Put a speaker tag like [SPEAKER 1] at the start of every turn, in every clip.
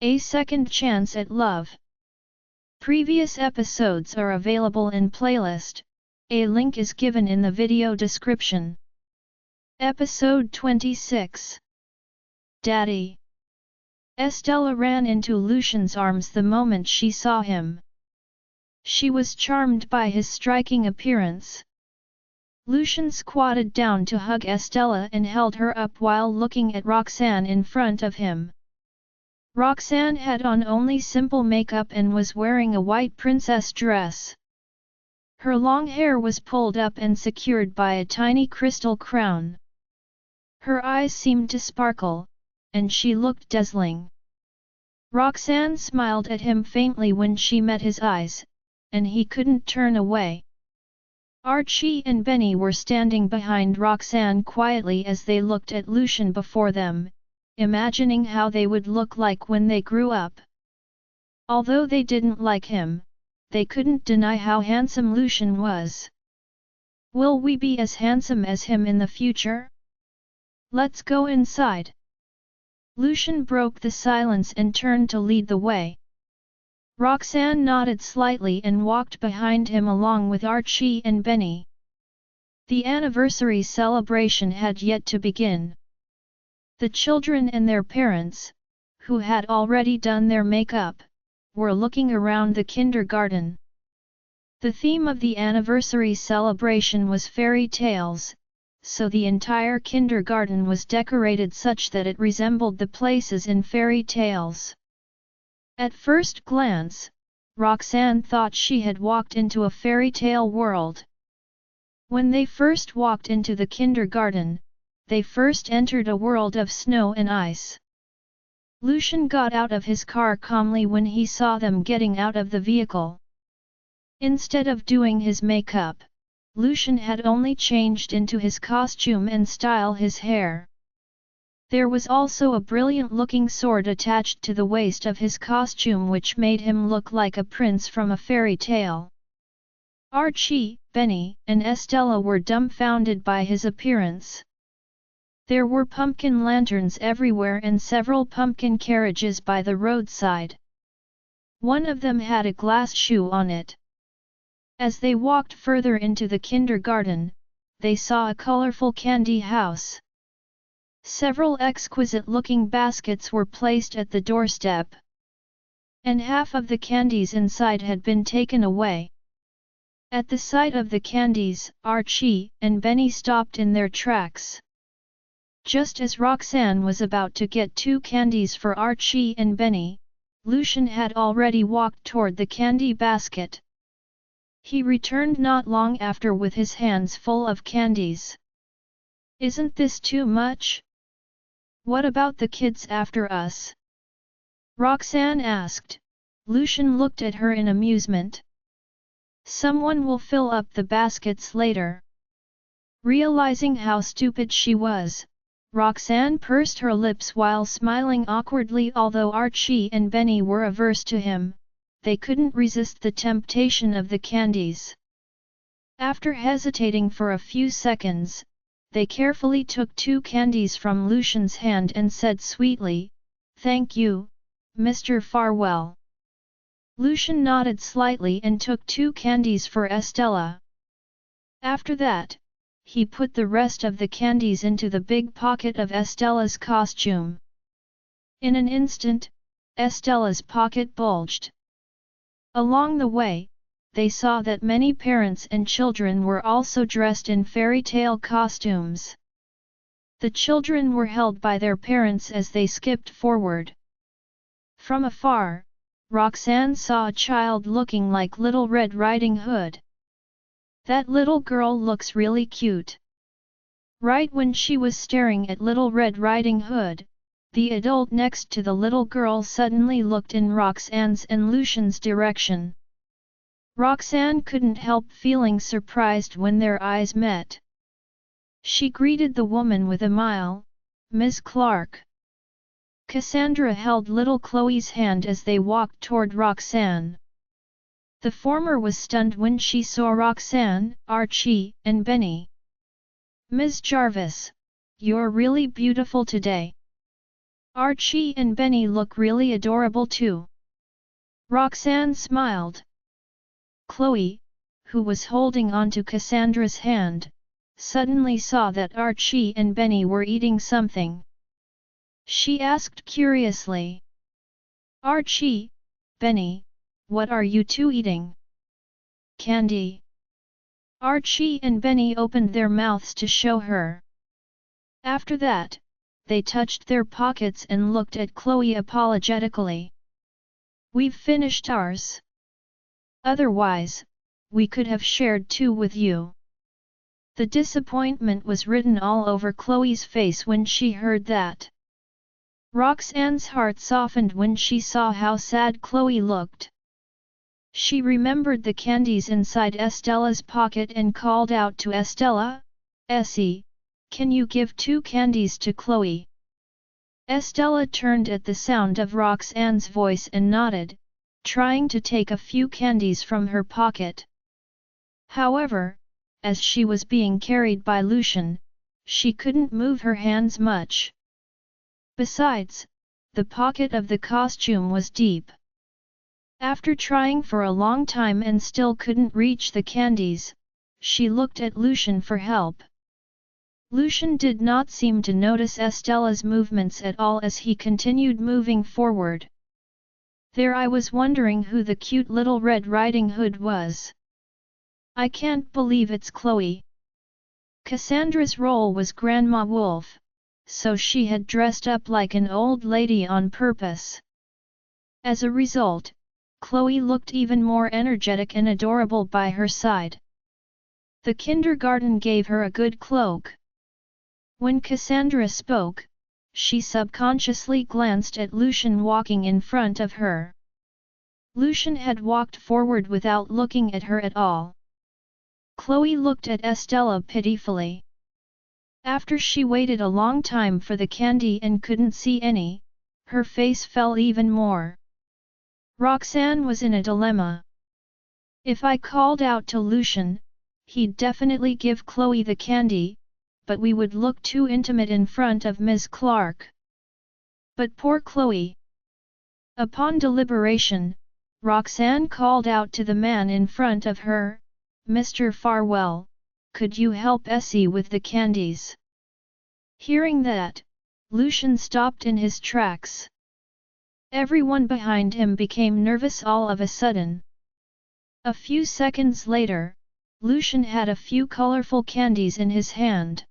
[SPEAKER 1] A Second Chance at Love. Previous episodes are available in playlist, a link is given in the video description. Episode 26. Daddy. Estella ran into Lucian's arms the moment she saw him. She was charmed by his striking appearance. Lucian squatted down to hug Estella and held her up while looking at Roxanne in front of him. Roxanne had on only simple makeup and was wearing a white princess dress. Her long hair was pulled up and secured by a tiny crystal crown. Her eyes seemed to sparkle, and she looked dazzling. Roxanne smiled at him faintly when she met his eyes, and he couldn't turn away. Archie and Benny were standing behind Roxanne quietly as they looked at Lucian before them, imagining how they would look like when they grew up. Although they didn't like him, they couldn't deny how handsome Lucian was. Will we be as handsome as him in the future? Let's go inside. Lucian broke the silence and turned to lead the way. Roxanne nodded slightly and walked behind him along with Archie and Benny. The anniversary celebration had yet to begin. The children and their parents, who had already done their makeup, were looking around the kindergarten. The theme of the anniversary celebration was fairy tales, so the entire kindergarten was decorated such that it resembled the places in fairy tales. At first glance, Roxanne thought she had walked into a fairy tale world. When they first walked into the kindergarten, they first entered a world of snow and ice. Lucian got out of his car calmly when he saw them getting out of the vehicle. Instead of doing his makeup, Lucian had only changed into his costume and styled his hair. There was also a brilliant-looking sword attached to the waist of his costume which made him look like a prince from a fairy tale. Archie, Benny, and Estella were dumbfounded by his appearance. There were pumpkin lanterns everywhere and several pumpkin carriages by the roadside. One of them had a glass shoe on it. As they walked further into the kindergarten, they saw a colorful candy house. Several exquisite-looking baskets were placed at the doorstep. And half of the candies inside had been taken away. At the sight of the candies, Archie and Benny stopped in their tracks. Just as Roxanne was about to get 2 candies for Archie and Benny, Lucian had already walked toward the candy basket. He returned not long after with his hands full of candies. Isn't this too much? What about the kids after us? Roxanne asked. Lucian looked at her in amusement. Someone will fill up the baskets later. Realizing how stupid she was, Roxanne pursed her lips while smiling awkwardly. Although Archie and Benny were averse to him, they couldn't resist the temptation of the candies. After hesitating for a few seconds, they carefully took 2 candies from Lucian's hand and said sweetly, "Thank you, Mr. Farwell." Lucian nodded slightly and took 2 candies for Estella. After that, he put the rest of the candies into the big pocket of Estella's costume. In an instant, Estella's pocket bulged. Along the way, they saw that many parents and children were also dressed in fairy tale costumes. The children were held by their parents as they skipped forward. From afar, Roxanne saw a child looking like Little Red Riding Hood. That little girl looks really cute. Right when she was staring at Little Red Riding Hood, the adult next to the little girl suddenly looked in Roxanne's and Lucian's direction. Roxanne couldn't help feeling surprised when their eyes met. She greeted the woman with a smile, "Ms. Clark." Cassandra held little Chloe's hand as they walked toward Roxanne. The former was stunned when she saw Roxanne, Archie, and Benny. "Ms. Jarvis, you're really beautiful today." Archie and Benny look really adorable too. Roxanne smiled. Chloe, who was holding onto Cassandra's hand, suddenly saw that Archie and Benny were eating something. She asked curiously. Archie, Benny, what are you two eating? Candy. Archie and Benny opened their mouths to show her. After that, they touched their pockets and looked at Chloe apologetically. We've finished ours. Otherwise, we could have shared two with you. The disappointment was written all over Chloe's face when she heard that. Roxanne's heart softened when she saw how sad Chloe looked. She remembered the candies inside Estella's pocket and called out to Estella, "Essie, can you give 2 candies to Chloe?" Estella turned at the sound of Roxanne's voice and nodded, trying to take a few candies from her pocket. However, as she was being carried by Lucian, she couldn't move her hands much. Besides, the pocket of the costume was deep. After trying for a long time and still couldn't reach the candies, she looked at Lucian for help. Lucian did not seem to notice Estella's movements at all as he continued moving forward. There I was wondering who the cute little Red Riding Hood was. I can't believe it's Chloe. Cassandra's role was Grandma Wolf, so she had dressed up like an old lady on purpose. As a result, Chloe looked even more energetic and adorable by her side. The kindergarten gave her a good cloak. When Cassandra spoke, she subconsciously glanced at Lucian walking in front of her. Lucian had walked forward without looking at her at all. Chloe looked at Estella pitifully. After she waited a long time for the candy and couldn't see any, her face fell even more. Roxanne was in a dilemma. If I called out to Lucian, he'd definitely give Chloe the candy, but we would look too intimate in front of Ms. Clark. But poor Chloe. Upon deliberation, Roxanne called out to the man in front of her, "Mr. Farwell, could you help Essie with the candies?" Hearing that, Lucian stopped in his tracks. Everyone behind him became nervous all of a sudden. A few seconds later, Lucian had a few colorful candies in his hand.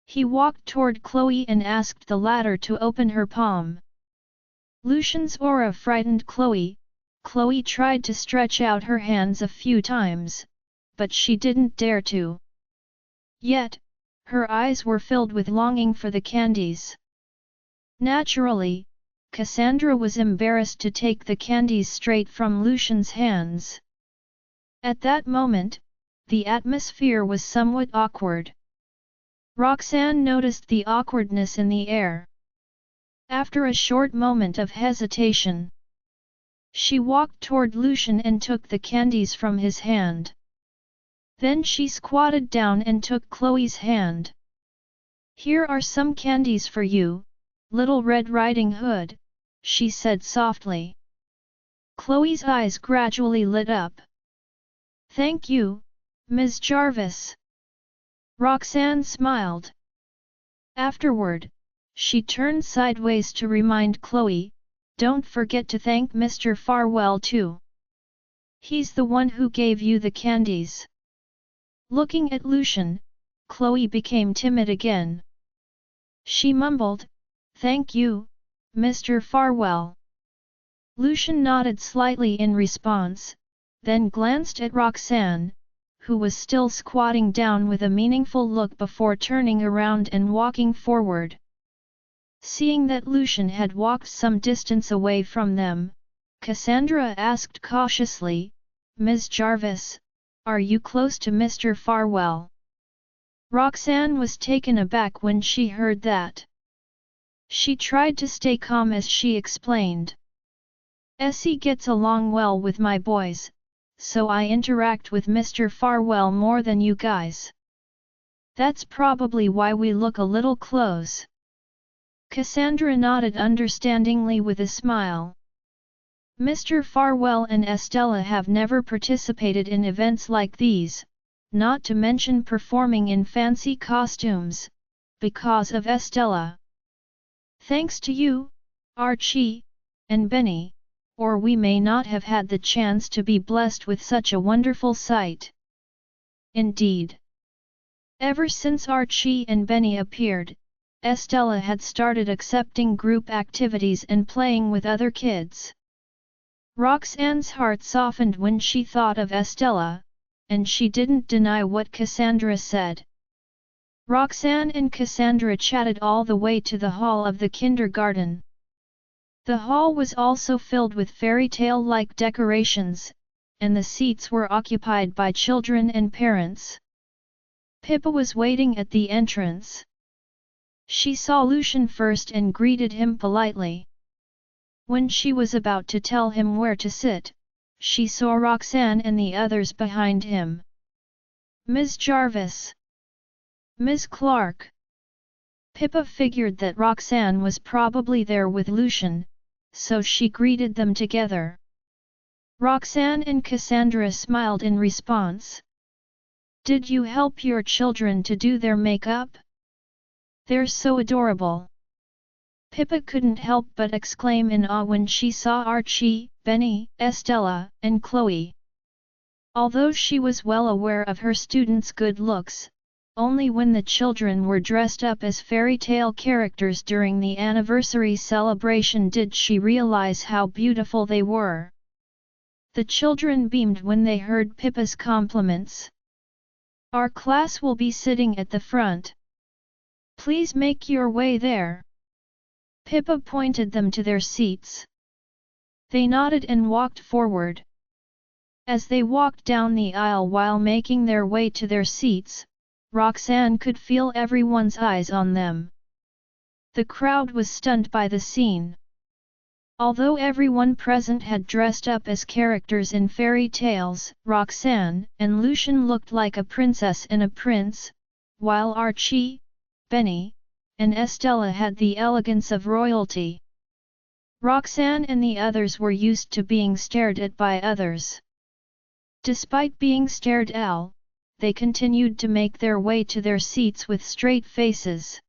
[SPEAKER 1] He walked toward Chloe and asked the latter to open her palm. Lucian's aura frightened Chloe. Chloe tried to stretch out her hands a few times, but she didn't dare to. Yet, her eyes were filled with longing for the candies. Naturally, Cassandra was embarrassed to take the candies straight from Lucian's hands. At that moment, the atmosphere was somewhat awkward. Roxanne noticed the awkwardness in the air. After a short moment of hesitation, she walked toward Lucian and took the candies from his hand. Then she squatted down and took Chloe's hand. "Here are some candies for you, Little Red Riding Hood," she said softly. Chloe's eyes gradually lit up. "Thank you, Ms. Jarvis." Roxanne smiled. Afterward, she turned sideways to remind Chloe, "Don't forget to thank Mr. Farwell too. He's the one who gave you the candies." Looking at Lucian, Chloe became timid again. She mumbled, "Thank you, Mr. Farwell." Lucian nodded slightly in response, then glanced at Roxanne, who was still squatting down with a meaningful look before turning around and walking forward. Seeing that Lucian had walked some distance away from them, Cassandra asked cautiously, "Ms. Jarvis, are you close to Mr. Farwell?" Roxanne was taken aback when she heard that. She tried to stay calm as she explained. "Essie gets along well with my boys, so I interact with Mr. Farwell more than you guys. That's probably why we look a little close." Cassandra nodded understandingly with a smile. Mr. Farwell and Estella have never participated in events like these, not to mention performing in fancy costumes, because of Estella. Thanks to you, Archie, and Benny, or we may not have had the chance to be blessed with such a wonderful sight. Indeed. Ever since Archie and Benny appeared, Estella had started accepting group activities and playing with other kids. Roxanne's heart softened when she thought of Estella, and she didn't deny what Cassandra said. Roxanne and Cassandra chatted all the way to the hall of the kindergarten. The hall was also filled with fairy tale-like decorations, and the seats were occupied by children and parents. Pippa was waiting at the entrance. She saw Lucian first and greeted him politely. When she was about to tell him where to sit, she saw Roxanne and the others behind him. Ms. Jarvis. Ms. Clark. Pippa figured that Roxanne was probably there with Lucian, so she greeted them together. Roxanne and Cassandra smiled in response. Did you help your children to do their makeup? They're so adorable. Pippa couldn't help but exclaim in awe when she saw Archie, Benny, Estella, and Chloe. Although she was well aware of her students' good looks, only when the children were dressed up as fairy tale characters during the anniversary celebration did she realize how beautiful they were. The children beamed when they heard Pippa's compliments. Our class will be sitting at the front. Please make your way there. Pippa pointed them to their seats. They nodded and walked forward. As they walked down the aisle while making their way to their seats, Roxanne could feel everyone's eyes on them. The crowd was stunned by the scene. Although everyone present had dressed up as characters in fairy tales, Roxanne and Lucian looked like a princess and a prince, while Archie, Benny, and Estella had the elegance of royalty. Roxanne and the others were used to being stared at by others. Despite being stared at, they continued to make their way to their seats with straight faces.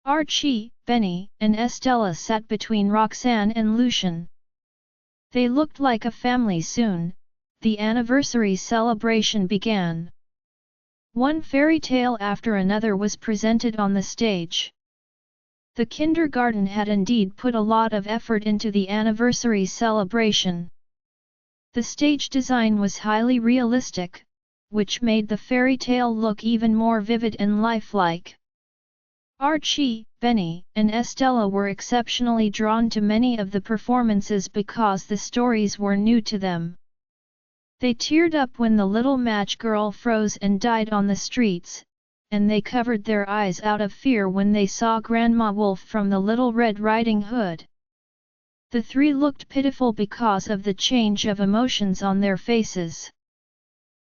[SPEAKER 1] Archie, Benny, and Estella sat between Roxanne and Lucian. They looked like a family soon. The anniversary celebration began. One fairy tale after another was presented on the stage. The kindergarten had indeed put a lot of effort into the anniversary celebration. The stage design was highly realistic, which made the fairy tale look even more vivid and lifelike. Archie, Benny, and Estella were exceptionally drawn to many of the performances because the stories were new to them. They teared up when the little match girl froze and died on the streets, and they covered their eyes out of fear when they saw Grandma Wolf from the Little Red Riding Hood. The three looked pitiful because of the change of emotions on their faces.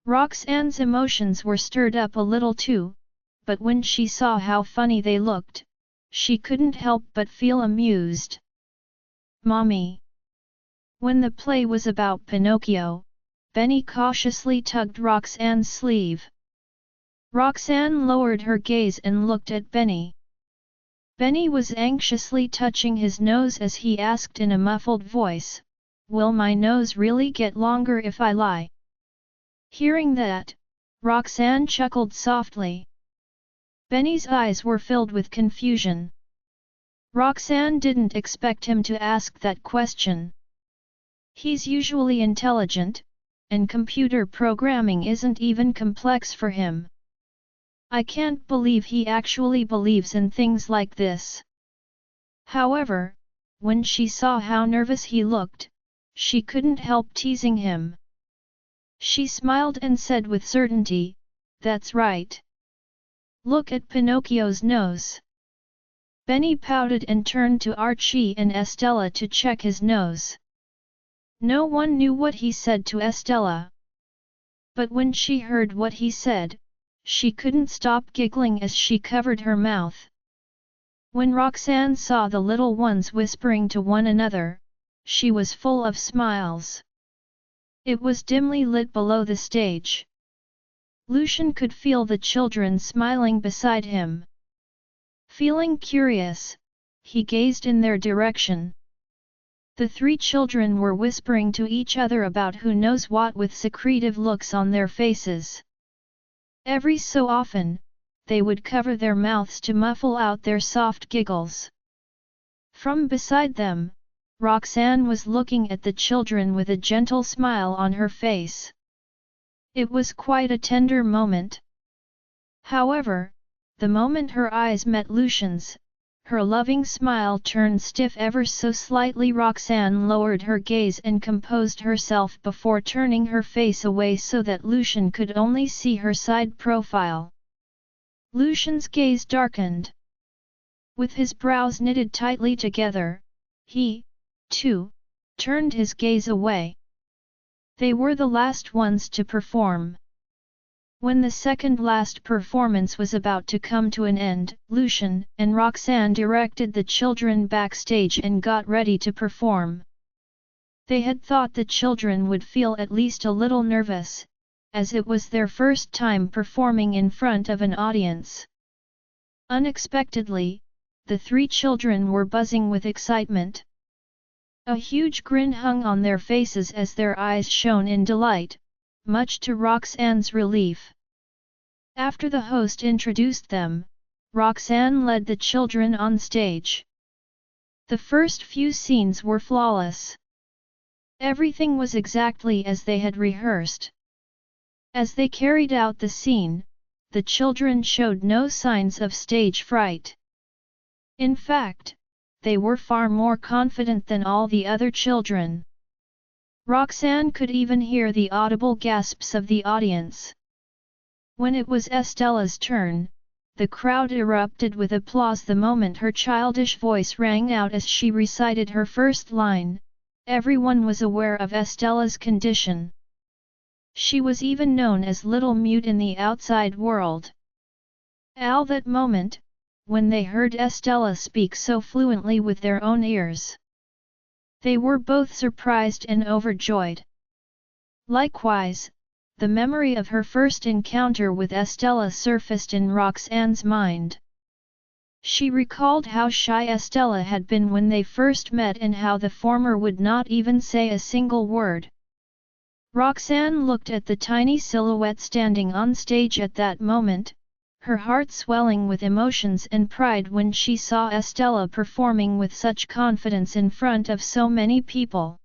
[SPEAKER 1] Roxanne's emotions were stirred up a little too, but when she saw how funny they looked, she couldn't help but feel amused. Mommy! When the play was about Pinocchio, Benny cautiously tugged Roxanne's sleeve. Roxanne lowered her gaze and looked at Benny. Benny was anxiously touching his nose as he asked in a muffled voice, "Will my nose really get longer if I lie?" Hearing that, Roxanne chuckled softly. Benny's eyes were filled with confusion. Roxanne didn't expect him to ask that question. He's usually intelligent, and computer programming isn't even complex for him. I can't believe he actually believes in things like this. However, when she saw how nervous he looked, she couldn't help teasing him. She smiled and said with certainty, "That's right. Look at Pinocchio's nose." Benny pouted and turned to Archie and Estella to check his nose. No one knew what he said to Estella. But when she heard what he said, she couldn't stop giggling as she covered her mouth. When Roxanne saw the little ones whispering to one another, she was full of smiles. It was dimly lit below the stage. Lucian could feel the children smiling beside him. Feeling curious, he gazed in their direction. The three children were whispering to each other about who knows what with secretive looks on their faces. Every so often, they would cover their mouths to muffle out their soft giggles. From beside them, Roxanne was looking at the children with a gentle smile on her face. It was quite a tender moment. However, the moment her eyes met Lucian's, her loving smile turned stiff ever so slightly. Roxanne lowered her gaze and composed herself before turning her face away so that Lucian could only see her side profile. Lucian's gaze darkened. With his brows knitted tightly together, he, too, turned his gaze away. They were the last ones to perform. When the second last performance was about to come to an end, Lucian and Roxanne directed the children backstage and got ready to perform. They had thought the children would feel at least a little nervous, as it was their first time performing in front of an audience. Unexpectedly, the three children were buzzing with excitement. A huge grin hung on their faces as their eyes shone in delight, much to Roxanne's relief. After the host introduced them, Roxanne led the children on stage. The first few scenes were flawless. Everything was exactly as they had rehearsed. As they carried out the scene, the children showed no signs of stage fright. In fact, they were far more confident than all the other children. Roxanne could even hear the audible gasps of the audience. When it was Estella's turn, the crowd erupted with applause the moment her childish voice rang out as she recited her first line. Everyone was aware of Estella's condition. She was even known as Little Mute in the outside world. At that moment, when they heard Estella speak so fluently with their own ears, they were both surprised and overjoyed. Likewise, the memory of her first encounter with Estella surfaced in Roxanne's mind. She recalled how shy Estella had been when they first met and how the former would not even say a single word. Roxanne looked at the tiny silhouette standing on stage at that moment, her heart swelling with emotions and pride when she saw Estella performing with such confidence in front of so many people.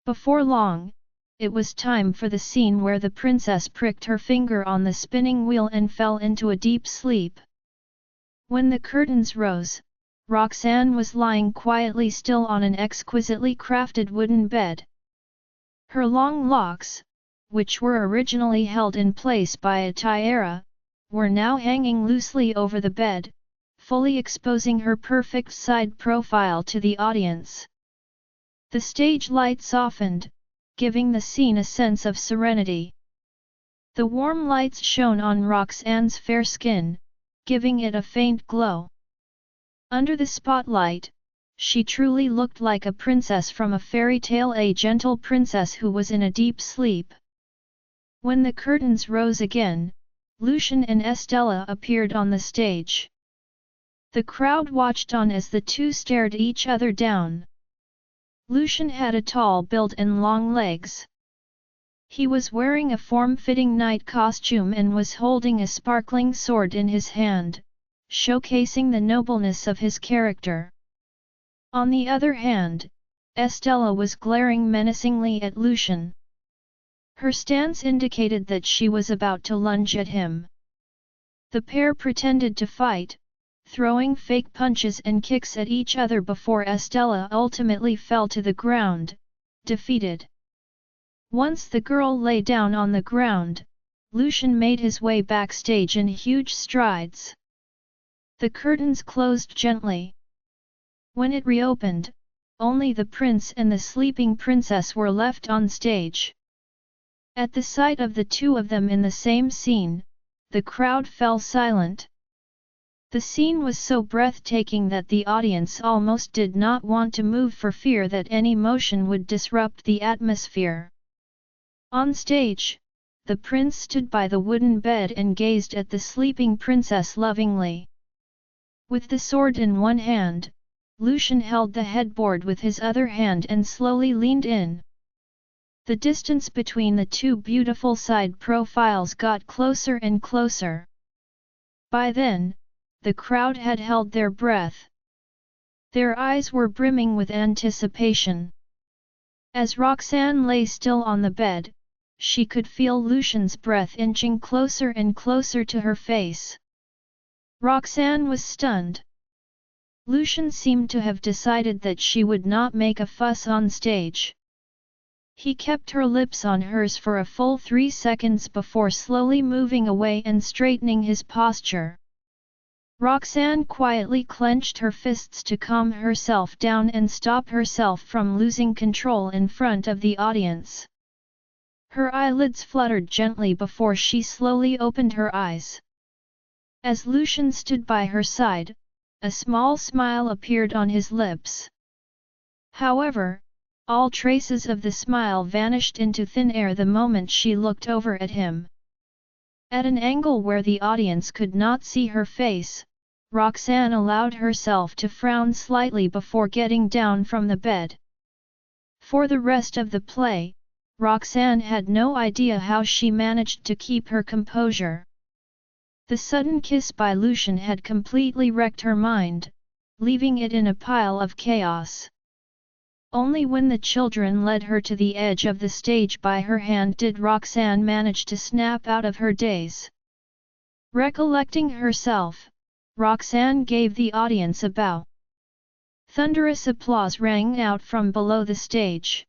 [SPEAKER 1] Before long, it was time for the scene where the princess pricked her finger on the spinning wheel and fell into a deep sleep. When the curtains rose, Roxanne was lying quietly still on an exquisitely crafted wooden bed. Her long locks, which were originally held in place by a tiara, were now hanging loosely over the bed, fully exposing her perfect side profile to the audience. The stage light softened, giving the scene a sense of serenity. The warm lights shone on Roxanne's fair skin, giving it a faint glow. Under the spotlight, she truly looked like a princess from a fairy tale, a gentle princess who was in a deep sleep. When the curtains rose again, Lucian and Estella appeared on the stage. The crowd watched on as the two stared each other down. Lucian had a tall build and long legs. He was wearing a form-fitting night costume and was holding a sparkling sword in his hand, showcasing the nobleness of his character. On the other hand, Estella was glaring menacingly at Lucian. Her stance indicated that she was about to lunge at him. The pair pretended to fight, throwing fake punches and kicks at each other before Estella ultimately fell to the ground, defeated. Once the girl lay down on the ground, Lucian made his way backstage in huge strides. The curtains closed gently. When it reopened, only the prince and the sleeping princess were left on stage. At the sight of the two of them in the same scene, the crowd fell silent. The scene was so breathtaking that the audience almost did not want to move for fear that any motion would disrupt the atmosphere. On stage, the prince stood by the wooden bed and gazed at the sleeping princess lovingly. With the sword in one hand, Lucian held the headboard with his other hand and slowly leaned in. The distance between the two beautiful side profiles got closer and closer. By then, the crowd had held their breath. Their eyes were brimming with anticipation. As Roxanne lay still on the bed, she could feel Lucian's breath inching closer and closer to her face. Roxanne was stunned. Lucian seemed to have decided that she would not make a fuss on stage. He kept her lips on hers for a full 3 seconds before slowly moving away and straightening his posture. Roxanne quietly clenched her fists to calm herself down and stop herself from losing control in front of the audience. Her eyelids fluttered gently before she slowly opened her eyes. As Lucian stood by her side, a small smile appeared on his lips. However, all traces of the smile vanished into thin air the moment she looked over at him. At an angle where the audience could not see her face, Roxanne allowed herself to frown slightly before getting down from the bed. For the rest of the play, Roxanne had no idea how she managed to keep her composure. The sudden kiss by Lucian had completely wrecked her mind, leaving it in a pile of chaos. Only when the children led her to the edge of the stage by her hand did Roxanne manage to snap out of her daze. Recollecting herself, Roxanne gave the audience a bow. Thunderous applause rang out from below the stage.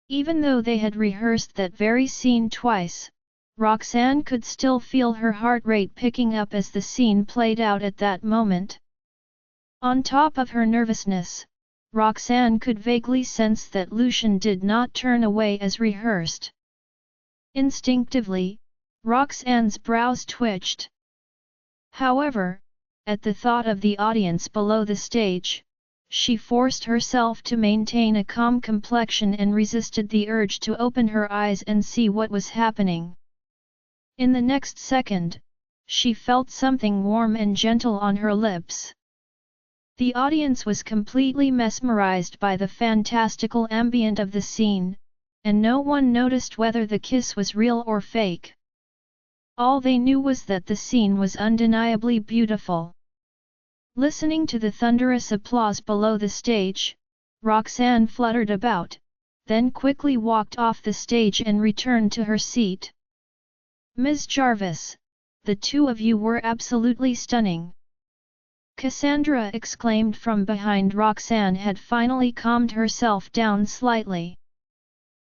[SPEAKER 1] Even though they had rehearsed that very scene twice, Roxanne could still feel her heart rate picking up as the scene played out at that moment. On top of her nervousness, Roxanne could vaguely sense that Lucian did not turn away as rehearsed. Instinctively, Roxanne's brows twitched. However, at the thought of the audience below the stage, she forced herself to maintain a calm complexion and resisted the urge to open her eyes and see what was happening. In the next second, she felt something warm and gentle on her lips. The audience was completely mesmerized by the fantastical ambient of the scene, and no one noticed whether the kiss was real or fake. All they knew was that the scene was undeniably beautiful. Listening to the thunderous applause below the stage, Roxanne fluttered about, then quickly walked off the stage and returned to her seat. "Ms. Jarvis, the two of you were absolutely stunning!" Cassandra exclaimed from behind. Roxanne had finally calmed herself down slightly.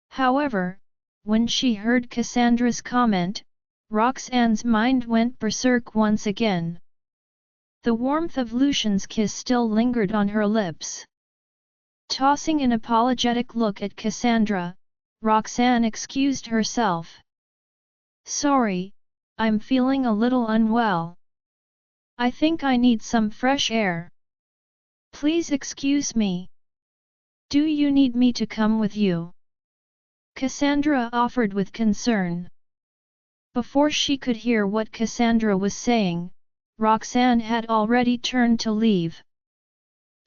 [SPEAKER 1] However, when she heard Cassandra's comment, Roxanne's mind went berserk once again. The warmth of Lucian's kiss still lingered on her lips. Tossing an apologetic look at Cassandra, Roxanne excused herself. "Sorry, I'm feeling a little unwell. I think I need some fresh air. Please excuse me. Do you need me to come with you?" Cassandra offered with concern. Before she could hear what Cassandra was saying, Roxanne had already turned to leave.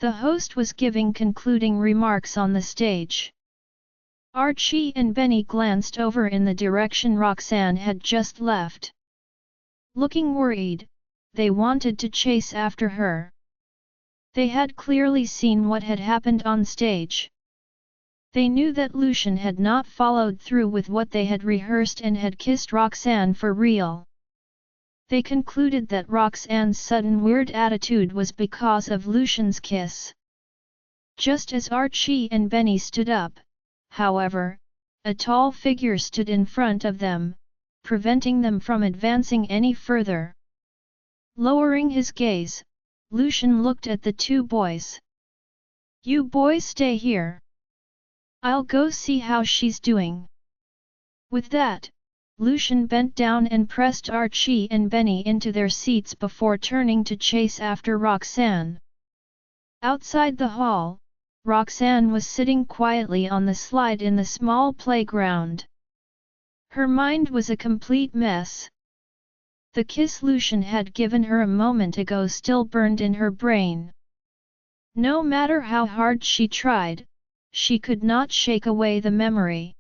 [SPEAKER 1] The host was giving concluding remarks on the stage. Archie and Benny glanced over in the direction Roxanne had just left. Looking worried, they wanted to chase after her. They had clearly seen what had happened on stage. They knew that Lucian had not followed through with what they had rehearsed and had kissed Roxanne for real. They concluded that Roxanne's sudden weird attitude was because of Lucian's kiss. Just as Archie and Benny stood up, however, a tall figure stood in front of them, preventing them from advancing any further. Lowering his gaze, Lucian looked at the two boys. "You boys stay here. I'll go see how she's doing." With that, Lucian bent down and pressed Archie and Benny into their seats before turning to chase after Roxanne. Outside the hall, Roxanne was sitting quietly on the slide in the small playground. Her mind was a complete mess. The kiss Lucian had given her a moment ago still burned in her brain. No matter how hard she tried, she could not shake away the memory.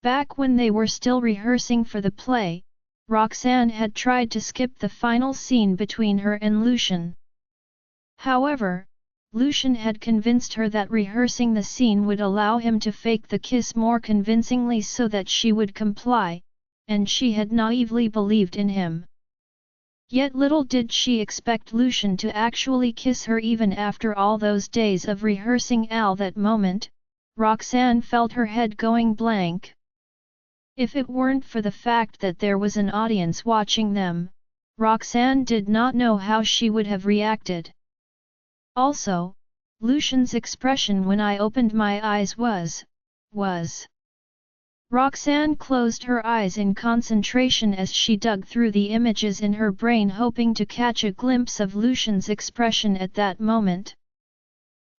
[SPEAKER 1] Back when they were still rehearsing for the play, Roxanne had tried to skip the final scene between her and Lucian. However, Lucian had convinced her that rehearsing the scene would allow him to fake the kiss more convincingly so that she would comply, and she had naively believed in him. Yet little did she expect Lucian to actually kiss her even after all those days of rehearsing. At that moment, Roxanne felt her head going blank. If it weren't for the fact that there was an audience watching them, Roxanne did not know how she would have reacted. Also, Lucian's expression when I opened my eyes was. Roxanne closed her eyes in concentration as she dug through the images in her brain hoping to catch a glimpse of Lucian's expression at that moment.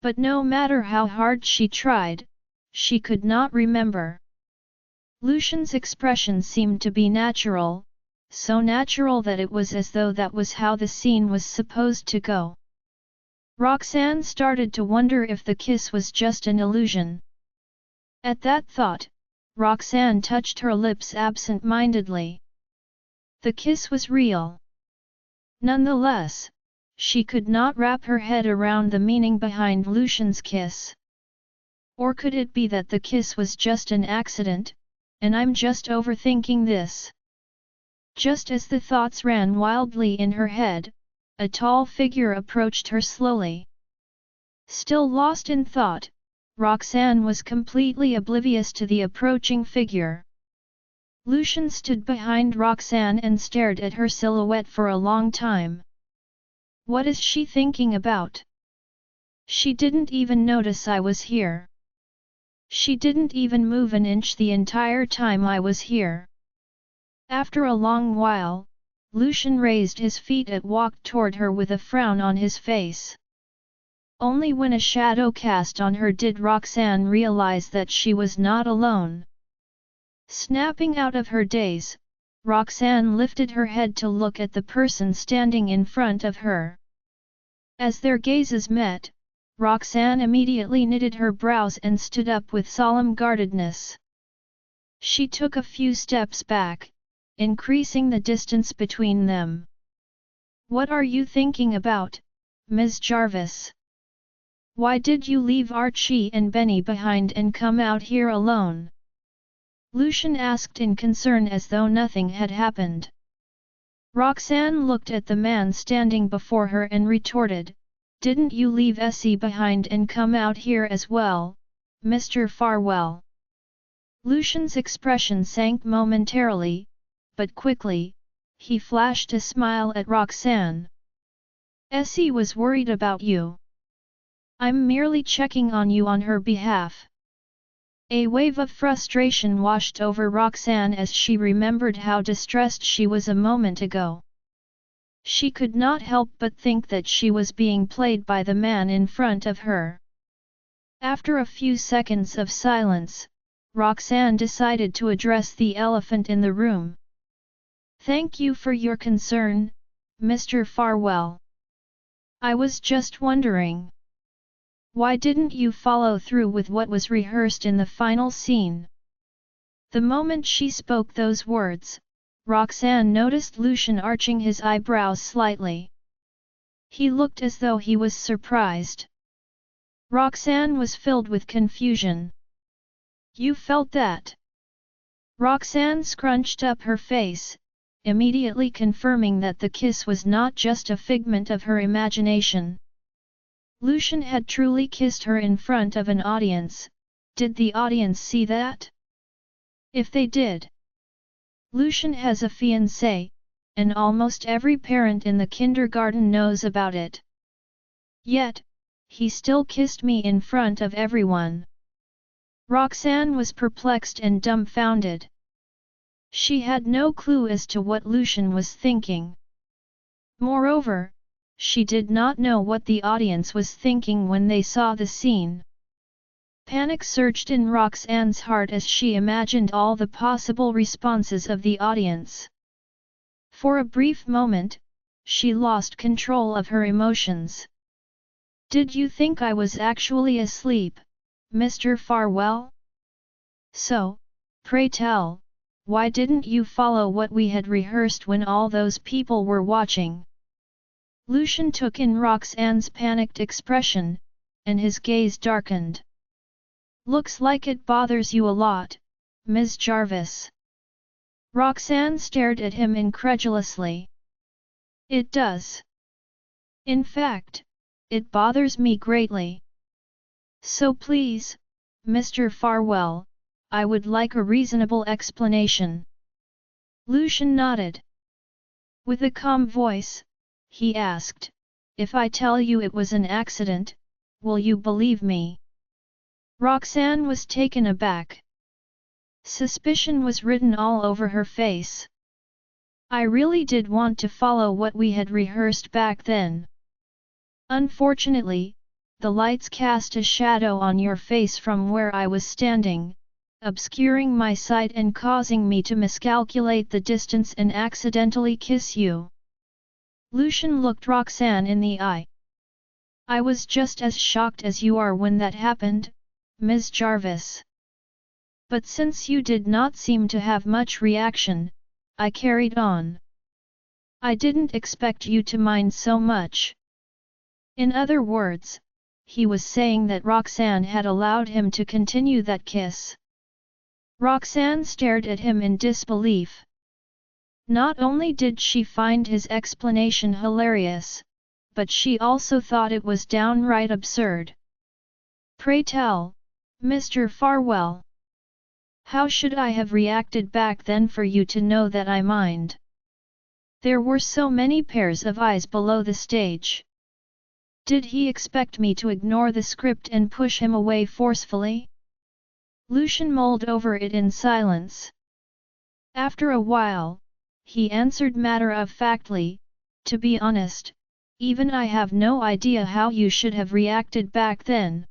[SPEAKER 1] But no matter how hard she tried, she could not remember. Lucian's expression seemed to be natural, so natural that it was as though that was how the scene was supposed to go. Roxanne started to wonder if the kiss was just an illusion. At that thought, Roxanne touched her lips absent-mindedly. The kiss was real. Nonetheless, she could not wrap her head around the meaning behind Lucian's kiss. Or could it be that the kiss was just an accident, and I'm just overthinking this? Just as the thoughts ran wildly in her head, a tall figure approached her slowly. Still lost in thought, Roxanne was completely oblivious to the approaching figure. Lucian stood behind Roxanne and stared at her silhouette for a long time. What is she thinking about? She didn't even notice I was here. She didn't even move an inch the entire time I was here. After a long while, Lucian raised his feet and walked toward her with a frown on his face. Only when a shadow cast on her did Roxanne realize that she was not alone. Snapping out of her daze, Roxanne lifted her head to look at the person standing in front of her. As their gazes met, Roxanne immediately knitted her brows and stood up with solemn guardedness. She took a few steps back, increasing the distance between them. "What are you thinking about, Ms. Jarvis? Why did you leave Archie and Benny behind and come out here alone?" Lucian asked in concern as though nothing had happened. Roxanne looked at the man standing before her and retorted, "Didn't you leave Essie behind and come out here as well, Mr. Farwell?" Lucian's expression sank momentarily, but quickly, he flashed a smile at Roxanne. "Essie was worried about you. I'm merely checking on you on her behalf." A wave of frustration washed over Roxanne as she remembered how distressed she was a moment ago. She could not help but think that she was being played by the man in front of her. After a few seconds of silence, Roxanne decided to address the elephant in the room. "Thank you for your concern, Mr. Farwell. I was just wondering. Why didn't you follow through with what was rehearsed in the final scene?" The moment she spoke those words, Roxanne noticed Lucian arching his eyebrows slightly. He looked as though he was surprised. Roxanne was filled with confusion. "You felt that?" Roxanne scrunched up her face, immediately confirming that the kiss was not just a figment of her imagination. Lucian had truly kissed her in front of an audience. Did the audience see that? If they did. Lucian has a fiancée, and almost every parent in the kindergarten knows about it. Yet, he still kissed me in front of everyone. Roxanne was perplexed and dumbfounded. She had no clue as to what Lucian was thinking. Moreover, she did not know what the audience was thinking when they saw the scene. Panic surged in Roxanne's heart as she imagined all the possible responses of the audience. For a brief moment, she lost control of her emotions. "Did you think I was actually asleep, Mr. Farwell? So, pray tell, why didn't you follow what we had rehearsed when all those people were watching?" Lucian took in Roxanne's panicked expression, and his gaze darkened. "Looks like it bothers you a lot, Ms. Jarvis." Roxanne stared at him incredulously. "It does. In fact, it bothers me greatly. So please, Mr. Farwell, I would like a reasonable explanation." Lucian nodded. With a calm voice, he asked, "If I tell you it was an accident, will you believe me?" Roxanne was taken aback. Suspicion was written all over her face. "I really did want to follow what we had rehearsed back then. Unfortunately, the lights cast a shadow on your face from where I was standing, obscuring my sight and causing me to miscalculate the distance and accidentally kiss you." Lucian looked Roxanne in the eye. "I was just as shocked as you are when that happened, Ms. Jarvis. But since you did not seem to have much reaction, I carried on. I didn't expect you to mind so much." In other words, he was saying that Roxanne had allowed him to continue that kiss. Roxanne stared at him in disbelief. Not only did she find his explanation hilarious, but she also thought it was downright absurd. "Pray tell, Mr. Farwell. How should I have reacted back then for you to know that I mind?" There were so many pairs of eyes below the stage. Did he expect me to ignore the script and push him away forcefully? Lucian mulled over it in silence. After a while, he answered matter-of-factly, "To be honest, even I have no idea how you should have reacted back then.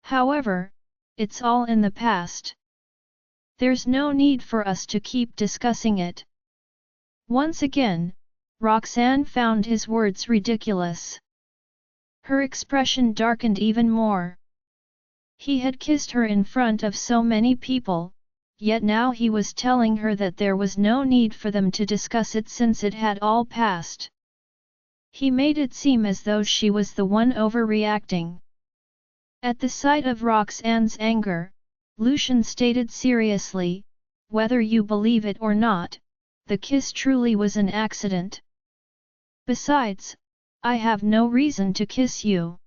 [SPEAKER 1] However, it's all in the past. There's no need for us to keep discussing it." Once again, Roxanne found his words ridiculous. Her expression darkened even more. He had kissed her in front of so many people, yet now he was telling her that there was no need for them to discuss it since it had all passed. He made it seem as though she was the one overreacting. At the sight of Roxanne's anger, Lucian stated seriously, "Whether you believe it or not, the kiss truly was an accident. Besides, I have no reason to kiss you."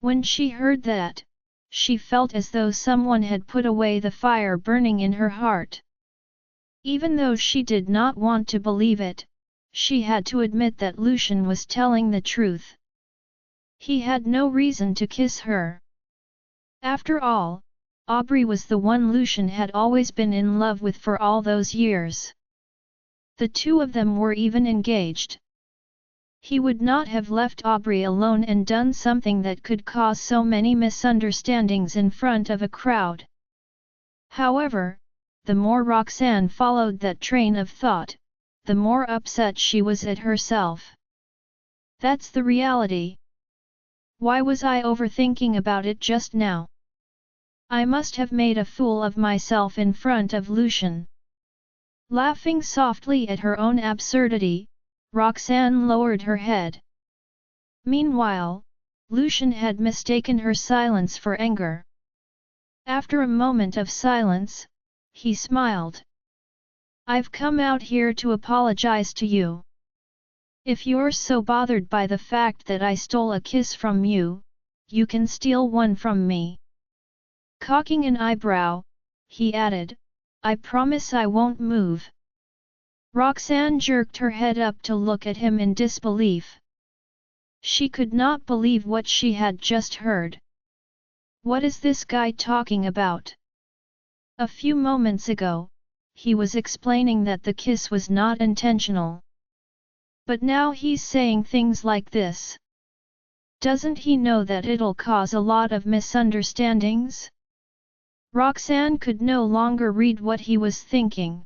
[SPEAKER 1] When she heard that, she felt as though someone had put away the fire burning in her heart. Even though she did not want to believe it, she had to admit that Lucian was telling the truth. He had no reason to kiss her. After all, Aubrey was the one Lucian had always been in love with for all those years. The two of them were even engaged. He would not have left Aubrey alone and done something that could cause so many misunderstandings in front of a crowd. However, the more Roxanne followed that train of thought, the more upset she was at herself. That's the reality. Why was I overthinking about it just now? I must have made a fool of myself in front of Lucian. Laughing softly at her own absurdity, Roxanne lowered her head. Meanwhile, Lucian had mistaken her silence for anger. After a moment of silence, he smiled. "I've come out here to apologize to you. If you're so bothered by the fact that I stole a kiss from you, you can steal one from me." Cocking an eyebrow, he added, "I promise I won't move." Roxanne jerked her head up to look at him in disbelief. She could not believe what she had just heard. What is this guy talking about? A few moments ago, he was explaining that the kiss was not intentional. But now he's saying things like this. Doesn't he know that it'll cause a lot of misunderstandings? Roxanne could no longer read what he was thinking.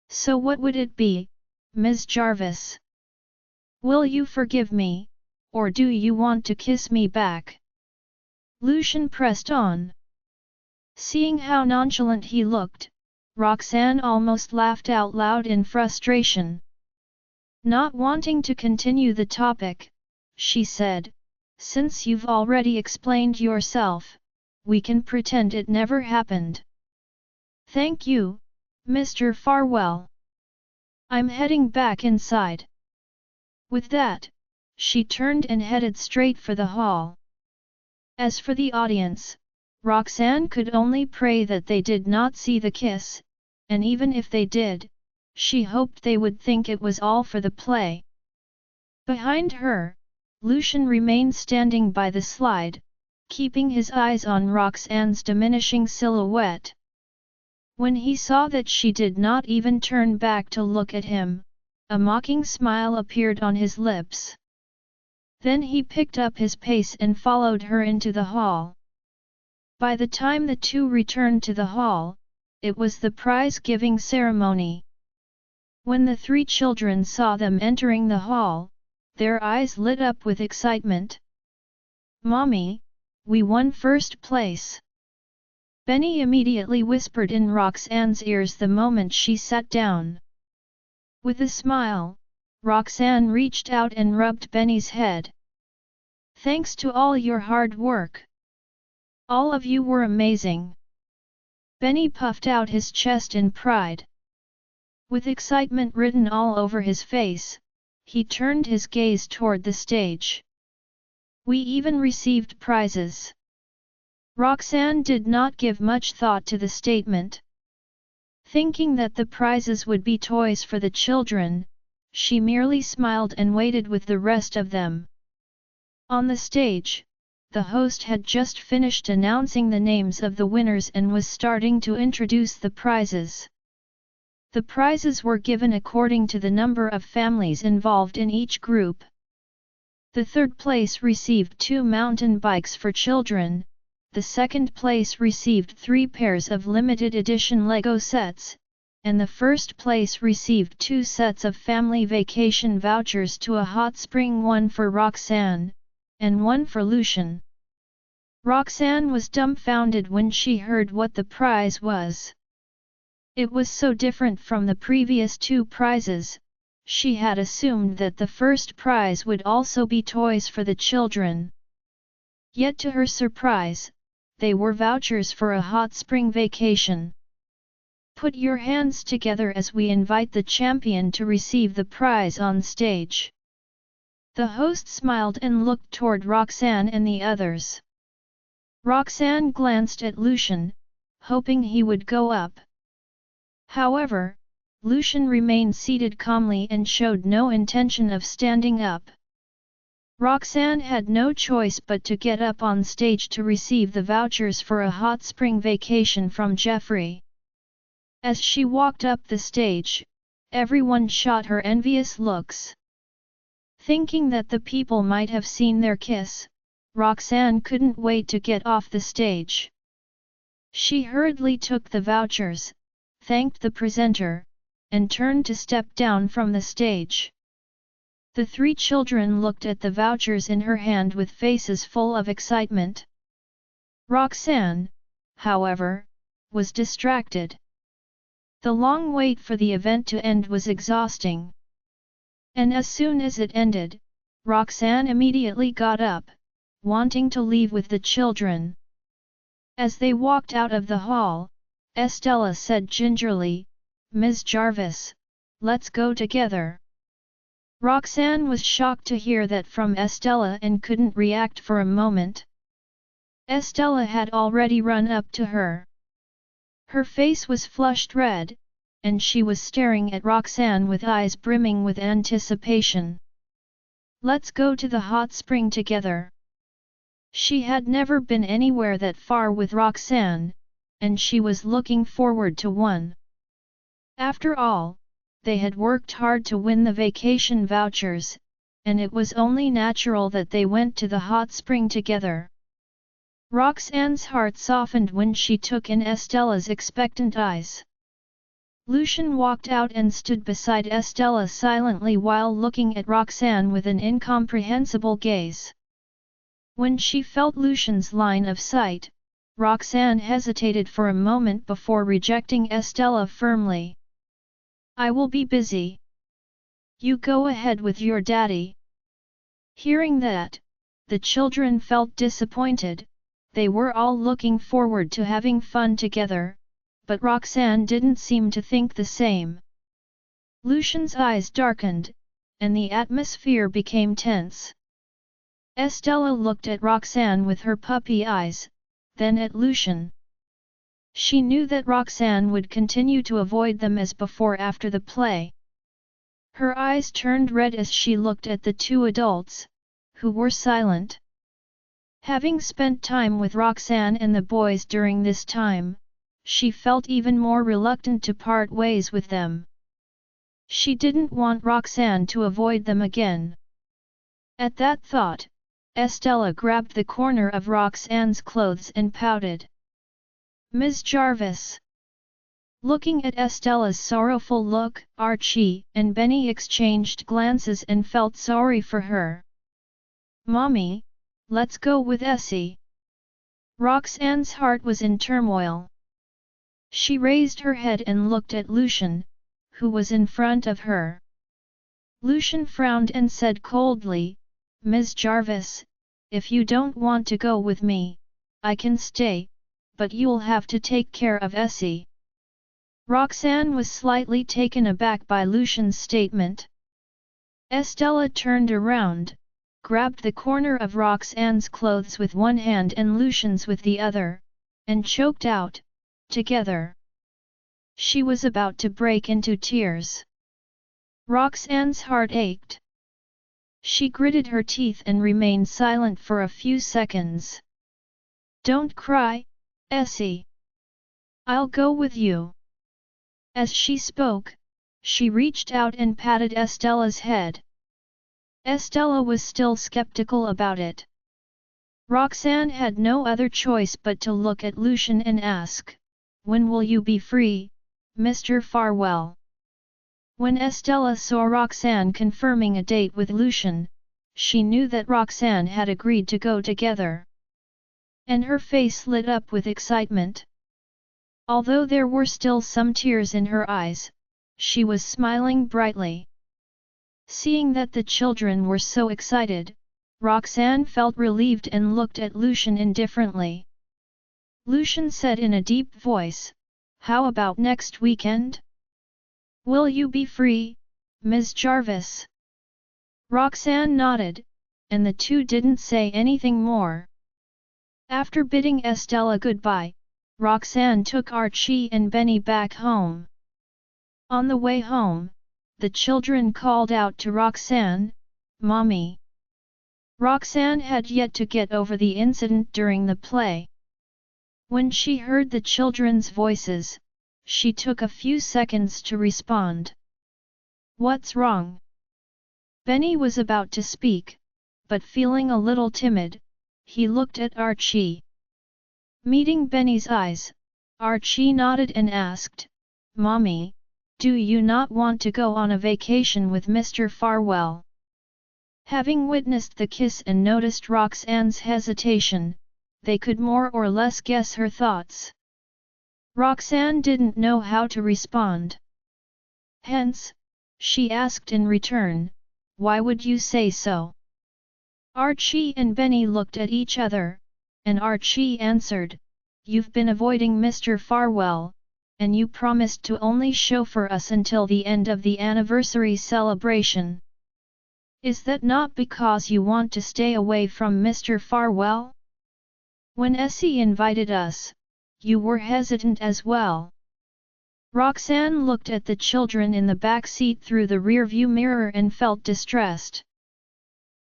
[SPEAKER 1] So what would it be, Ms. Jarvis? Will you forgive me, or do you want to kiss me back? Lucian pressed on. Seeing how nonchalant he looked, Roxanne almost laughed out loud in frustration. Not wanting to continue the topic, she said, since you've already explained yourself, we can pretend it never happened. Thank you, Mr. Farwell. I'm heading back inside. With that, she turned and headed straight for the hall. As for the audience, Roxanne could only pray that they did not see the kiss, and even if they did, she hoped they would think it was all for the play. Behind her, Lucian remained standing by the slide, keeping his eyes on Roxanne's diminishing silhouette. When he saw that she did not even turn back to look at him, a mocking smile appeared on his lips. Then he picked up his pace and followed her into the hall. By the time the two returned to the hall, it was the prize-giving ceremony. When the three children saw them entering the hall, their eyes lit up with excitement. "Mommy, we won first place!" Benny immediately whispered in Roxanne's ears the moment she sat down. With a smile, Roxanne reached out and rubbed Benny's head. "Thanks to all your hard work. All of you were amazing." Benny puffed out his chest in pride. With excitement written all over his face, he turned his gaze toward the stage. "We even received prizes." Roxanne did not give much thought to the statement. Thinking that the prizes would be toys for the children, she merely smiled and waited with the rest of them. On the stage, the host had just finished announcing the names of the winners and was starting to introduce the prizes. The prizes were given according to the number of families involved in each group. The third place received 2 mountain bikes for children, the second place received 3 pairs of limited edition Lego sets, and the first place received 2 sets of family vacation vouchers to a hot spring, one for Roxanne, and one for Lucian. Roxanne was dumbfounded when she heard what the prize was. It was so different from the previous 2 prizes. She had assumed that the first prize would also be toys for the children. Yet to her surprise, they were vouchers for a hot spring vacation. "Put your hands together as we invite the champion to receive the prize on stage." The host smiled and looked toward Roxanne and the others. Roxanne glanced at Lucian, hoping he would go up. However, Lucian remained seated calmly and showed no intention of standing up. Roxanne had no choice but to get up on stage to receive the vouchers for a hot spring vacation from Jeffrey. As she walked up the stage, everyone shot her envious looks. Thinking that the people might have seen their kiss, Roxanne couldn't wait to get off the stage. She hurriedly took the vouchers, thanked the presenter, and turned to step down from the stage. The 3 children looked at the vouchers in her hand with faces full of excitement. Roxanne, however, was distracted. The long wait for the event to end was exhausting. And as soon as it ended, Roxanne immediately got up, wanting to leave with the children. As they walked out of the hall, Estella said gingerly, "Ms. Jarvis, let's go together." Roxanne was shocked to hear that from Estella and couldn't react for a moment. Estella had already run up to her. Her face was flushed red, and she was staring at Roxanne with eyes brimming with anticipation. "Let's go to the hot spring together." She had never been anywhere that far with Roxanne, and she was looking forward to one. After all, they had worked hard to win the vacation vouchers, and it was only natural that they went to the hot spring together. Roxanne's heart softened when she took in Estella's expectant eyes. Lucian walked out and stood beside Estella silently while looking at Roxanne with an incomprehensible gaze. When she felt Lucian's line of sight, Roxanne hesitated for a moment before rejecting Estella firmly. "I will be busy. You go ahead with your daddy." Hearing that, the children felt disappointed. They were all looking forward to having fun together, but Roxanne didn't seem to think the same. Lucian's eyes darkened, and the atmosphere became tense. Estella looked at Roxanne with her puppy eyes, then at Lucian. She knew that Roxanne would continue to avoid them as before after the play. Her eyes turned red as she looked at the two adults, who were silent. Having spent time with Roxanne and the boys during this time, she felt even more reluctant to part ways with them. She didn't want Roxanne to avoid them again. At that thought, Estella grabbed the corner of Roxanne's clothes and pouted. "Ms. Jarvis." Looking at Estella's sorrowful look, Archie and Benny exchanged glances and felt sorry for her. "Mommy, let's go with Essie." Roxanne's heart was in turmoil. She raised her head and looked at Lucian, who was in front of her. Lucian frowned and said coldly, "Ms. Jarvis, if you don't want to go with me, I can stay, but you'll have to take care of Essie." Roxanne was slightly taken aback by Lucian's statement. Estella turned around, grabbed the corner of Roxanne's clothes with one hand and Lucian's with the other, and choked out, "Together." She was about to break into tears. Roxanne's heart ached. She gritted her teeth and remained silent for a few seconds. "Don't cry, Essie. I'll go with you." As she spoke, she reached out and patted Estella's head. Estella was still skeptical about it. Roxanne had no other choice but to look at Lucian and ask, "When will you be free, Mr. Farwell?" When Estella saw Roxanne confirming a date with Lucian, she knew that Roxanne had agreed to go together. And her face lit up with excitement. Although there were still some tears in her eyes, she was smiling brightly. Seeing that the children were so excited, Roxanne felt relieved and looked at Lucian indifferently. Lucian said in a deep voice, "How about next weekend? Will you be free, Ms. Jarvis?" Roxanne nodded, and the two didn't say anything more. After bidding Estella goodbye, Roxanne took Archie and Benny back home. On the way home, the children called out to Roxanne, "Mommy." Roxanne had yet to get over the incident during the play. When she heard the children's voices, she took a few seconds to respond. "What's wrong?" Benny was about to speak, but feeling a little timid, he looked at Archie. Meeting Benny's eyes, Archie nodded and asked, "Mommy, do you not want to go on a vacation with Mr. Farwell?" Having witnessed the kiss and noticed Roxanne's hesitation, they could more or less guess her thoughts. Roxanne didn't know how to respond. Hence, she asked in return, "Why would you say so?" Archie and Benny looked at each other, and Archie answered, "You've been avoiding Mr. Farwell, and you promised to only chauffeur us until the end of the anniversary celebration. Is that not because you want to stay away from Mr. Farwell? When Essie invited us, you were hesitant as well." Roxanne looked at the children in the back seat through the rearview mirror and felt distressed.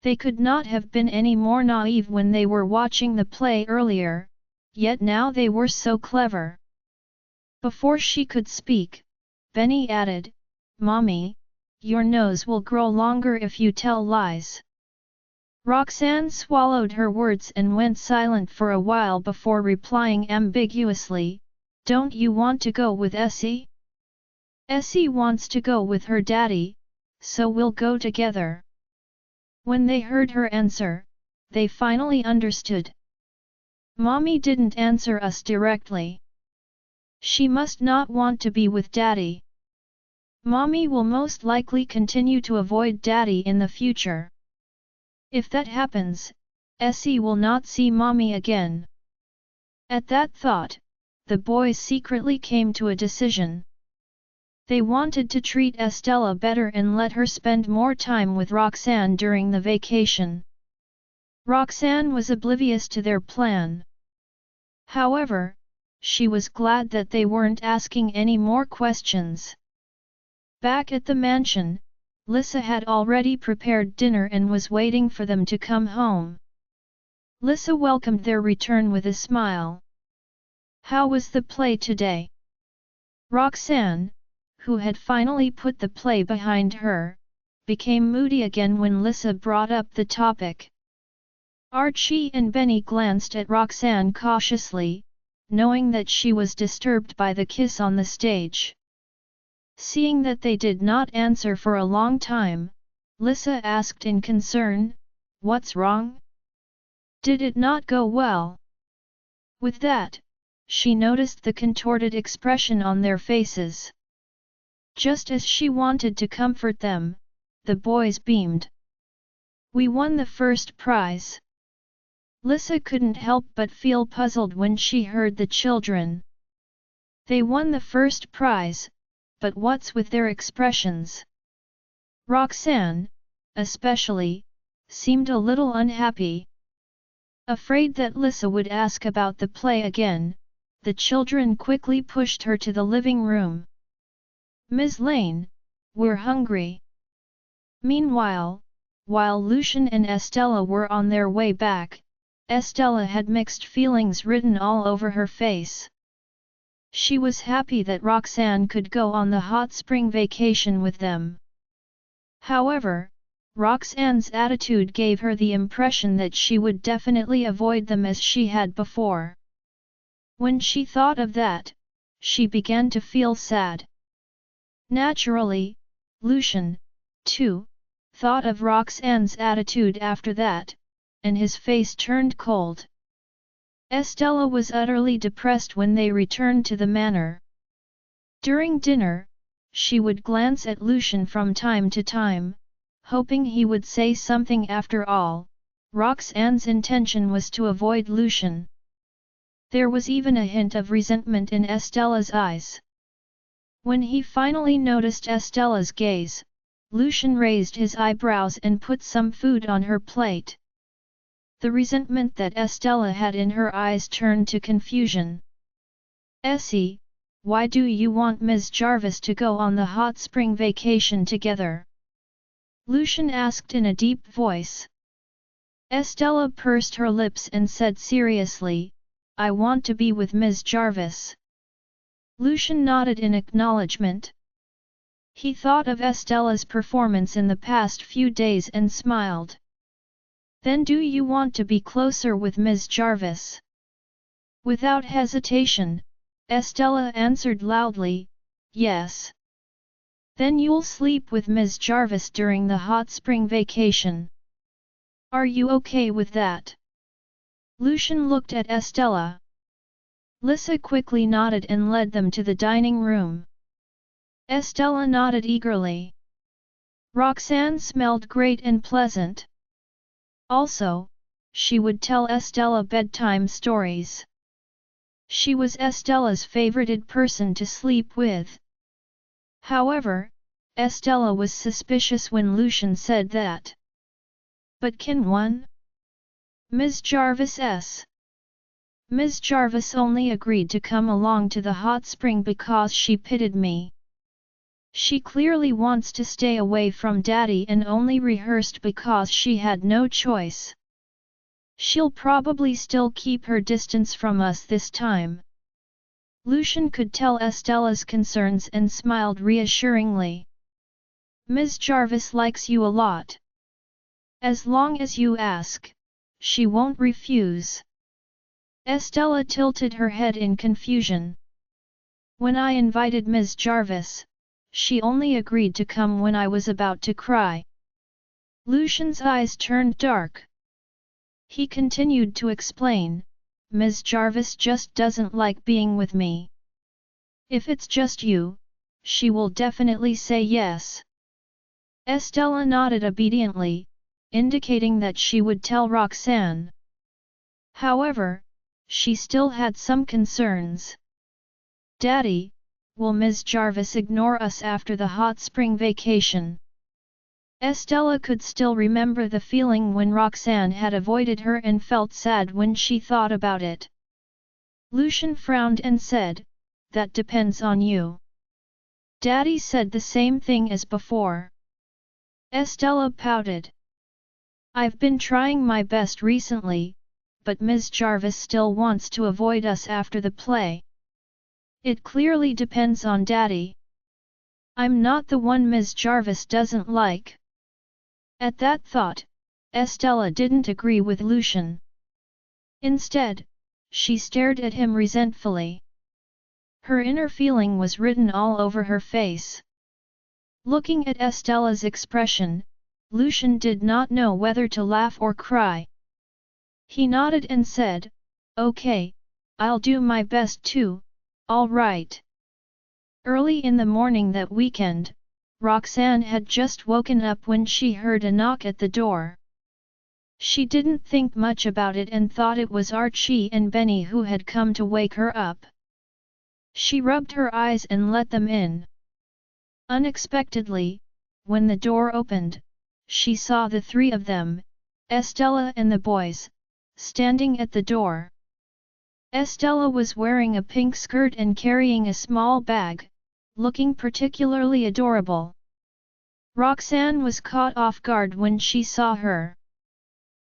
[SPEAKER 1] They could not have been any more naive when they were watching the play earlier, yet now they were so clever. Before she could speak, Benny added, "Mommy, your nose will grow longer if you tell lies." Roxanne swallowed her words and went silent for a while before replying ambiguously, "Don't you want to go with Essie?" "Essie wants to go with her daddy, so we'll go together." When they heard her answer, they finally understood. Mommy didn't answer us directly. She must not want to be with Daddy. Mommy will most likely continue to avoid Daddy in the future. If that happens, Essie will not see Mommy again. At that thought, the boys secretly came to a decision. They wanted to treat Estella better and let her spend more time with Roxanne during the vacation. Roxanne was oblivious to their plan. However, she was glad that they weren't asking any more questions. Back at the mansion, Lissa had already prepared dinner and was waiting for them to come home. Lissa welcomed their return with a smile. "How was the play today?" Roxanne, who had finally put the play behind her, became moody again when Lissa brought up the topic. Archie and Benny glanced at Roxanne cautiously, knowing that she was disturbed by the kiss on the stage. Seeing that they did not answer for a long time, Lissa asked in concern, "What's wrong? Did it not go well?" With that, she noticed the contorted expression on their faces. Just as she wanted to comfort them, the boys beamed. "We won the first prize." Lissa couldn't help but feel puzzled when she heard the children. They won the first prize, but what's with their expressions? Roxanne, especially, seemed a little unhappy. Afraid that Lissa would ask about the play again, the children quickly pushed her to the living room. "Ms. Lane, we're hungry." Meanwhile, while Lucian and Estella were on their way back, Estella had mixed feelings written all over her face. She was happy that Roxanne could go on the hot spring vacation with them. However, Roxanne's attitude gave her the impression that she would definitely avoid them as she had before. When she thought of that, she began to feel sad. Naturally, Lucian, too, thought of Roxanne's attitude after that, and his face turned cold. Estella was utterly depressed when they returned to the manor. During dinner, she would glance at Lucian from time to time, hoping he would say something. After all, Roxanne's intention was to avoid Lucian. There was even a hint of resentment in Estella's eyes. When he finally noticed Estella's gaze, Lucian raised his eyebrows and put some food on her plate. The resentment that Estella had in her eyes turned to confusion. "Essie, why do you want Ms. Jarvis to go on the hot spring vacation together?" Lucian asked in a deep voice. Estella pursed her lips and said seriously, "I want to be with Ms. Jarvis." Lucian nodded in acknowledgement. He thought of Estella's performance in the past few days and smiled. "Then do you want to be closer with Ms. Jarvis?" Without hesitation, Estella answered loudly, "Yes." "Then you'll sleep with Ms. Jarvis during the hot spring vacation. Are you okay with that?" Lucian looked at Estella. Lissa quickly nodded and led them to the dining room. Estella nodded eagerly. Roxanne smelled great and pleasant. Also, she would tell Estella bedtime stories. She was Estella's favorited person to sleep with. However, Estella was suspicious when Lucian said that. "But can one? Ms. Jarvis. Ms. Jarvis only agreed to come along to the hot spring because she pitied me. She clearly wants to stay away from Daddy and only rehearsed because she had no choice. She'll probably still keep her distance from us this time." Lucian could tell Estella's concerns and smiled reassuringly. Ms. Jarvis likes you a lot. As long as you ask, she won't refuse. Estella tilted her head in confusion. When I invited Ms. Jarvis, she only agreed to come when I was about to cry. Lucian's eyes turned dark. He continued to explain, Ms. Jarvis just doesn't like being with me. If it's just you, she will definitely say yes. Estella nodded obediently, indicating that she would tell Roxanne. However, she still had some concerns. Daddy, will Ms. Jarvis ignore us after the hot spring vacation? Estella could still remember the feeling when Roxanne had avoided her and felt sad when she thought about it. Lucian frowned and said, that depends on you. Daddy said the same thing as before. Estella pouted. I've been trying my best recently, but Ms. Jarvis still wants to avoid us after the play. It clearly depends on Daddy. I'm not the one Ms. Jarvis doesn't like. At that thought, Estella didn't agree with Lucian. Instead, she stared at him resentfully. Her inner feeling was written all over her face. Looking at Estella's expression, Lucian did not know whether to laugh or cry. He nodded and said, okay, I'll do my best too, all right. Early in the morning that weekend, Roxanne had just woken up when she heard a knock at the door. She didn't think much about it and thought it was Archie and Benny who had come to wake her up. She rubbed her eyes and let them in. Unexpectedly, when the door opened, she saw the three of them, Estella and the boys, standing at the door. Estella was wearing a pink skirt and carrying a small bag, looking particularly adorable. Roxanne was caught off guard when she saw her.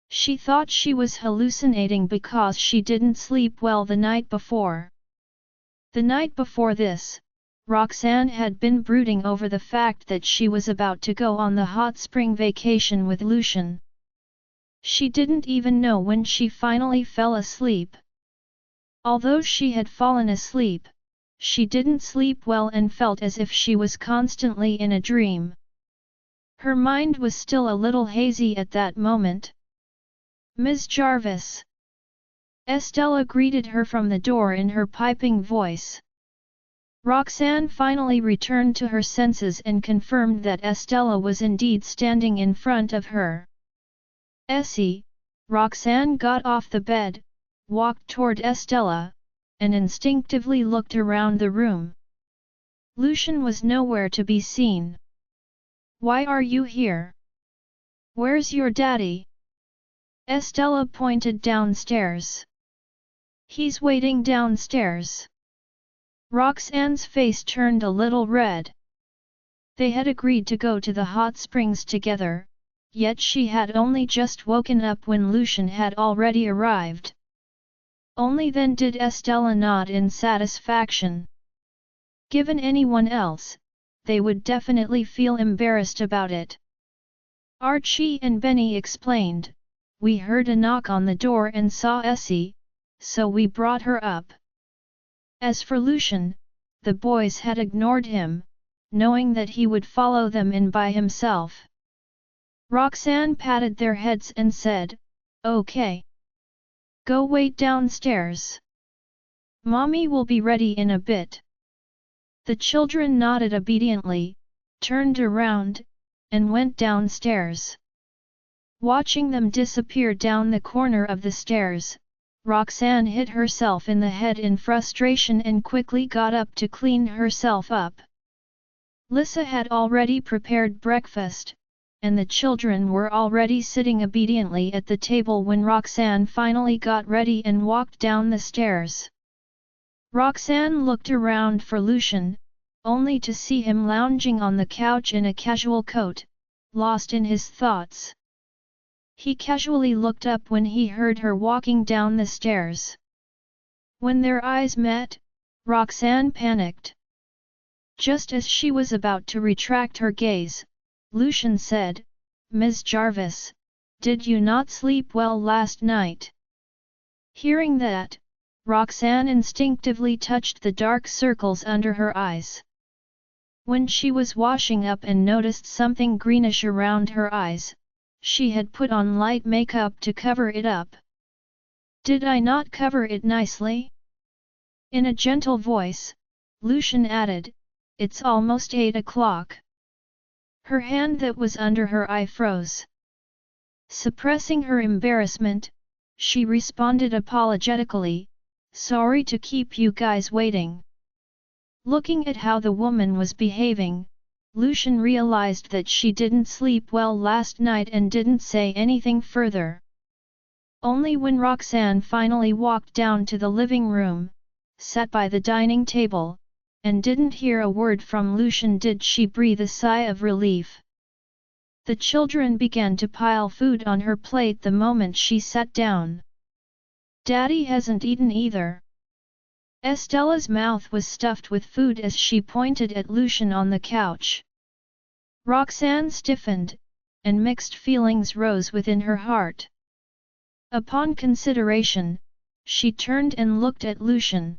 [SPEAKER 1] She thought she was hallucinating because she didn't sleep well the night before. The night before this, Roxanne had been brooding over the fact that she was about to go on the hot spring vacation with Lucian. She didn't even know when she finally fell asleep. Although she had fallen asleep, she didn't sleep well and felt as if she was constantly in a dream. Her mind was still a little hazy at that moment. Ms. Jarvis. Estella greeted her from the door in her piping voice. Roxanne finally returned to her senses and confirmed that Estella was indeed standing in front of her. Essie, Roxanne got off the bed, walked toward Estella, and instinctively looked around the room. Lucian was nowhere to be seen. Why are you here? Where's your daddy? Estella pointed downstairs. He's waiting downstairs. Roxanne's face turned a little red. They had agreed to go to the hot springs together, yet she had only just woken up when Lucian had already arrived. Only then did Estella nod in satisfaction. Given anyone else, they would definitely feel embarrassed about it. Archie and Benny explained, we heard a knock on the door and saw Essie, so we brought her up. As for Lucian, the boys had ignored him, knowing that he would follow them in by himself. Roxanne patted their heads and said, okay. Go wait downstairs. Mommy will be ready in a bit. The children nodded obediently, turned around, and went downstairs. Watching them disappear down the corner of the stairs, Roxanne hit herself in the head in frustration and quickly got up to clean herself up. Lissa had already prepared breakfast, and the children were already sitting obediently at the table when Roxanne finally got ready and walked down the stairs. Roxanne looked around for Lucian, only to see him lounging on the couch in a casual coat, lost in his thoughts. He casually looked up when he heard her walking down the stairs. When their eyes met, Roxanne panicked. Just as she was about to retract her gaze, Lucian said, "Ms. Jarvis, did you not sleep well last night?" Hearing that, Roxanne instinctively touched the dark circles under her eyes. When she was washing up and noticed something greenish around her eyes, she had put on light makeup to cover it up. "Did I not cover it nicely?" In a gentle voice, Lucian added, "It's almost 8 o'clock." Her hand that was under her eye froze. Suppressing her embarrassment, she responded apologetically, "Sorry to keep you guys waiting." Looking at how the woman was behaving, Lucian realized that she didn't sleep well last night and didn't say anything further. Only when Roxanne finally walked down to the living room, sat by the dining table, and didn't hear a word from Lucian did she breathe a sigh of relief. The children began to pile food on her plate the moment she sat down. "Daddy hasn't eaten either." Estella's mouth was stuffed with food as she pointed at Lucian on the couch. Roxanne stiffened, and mixed feelings rose within her heart. Upon consideration, she turned and looked at Lucian.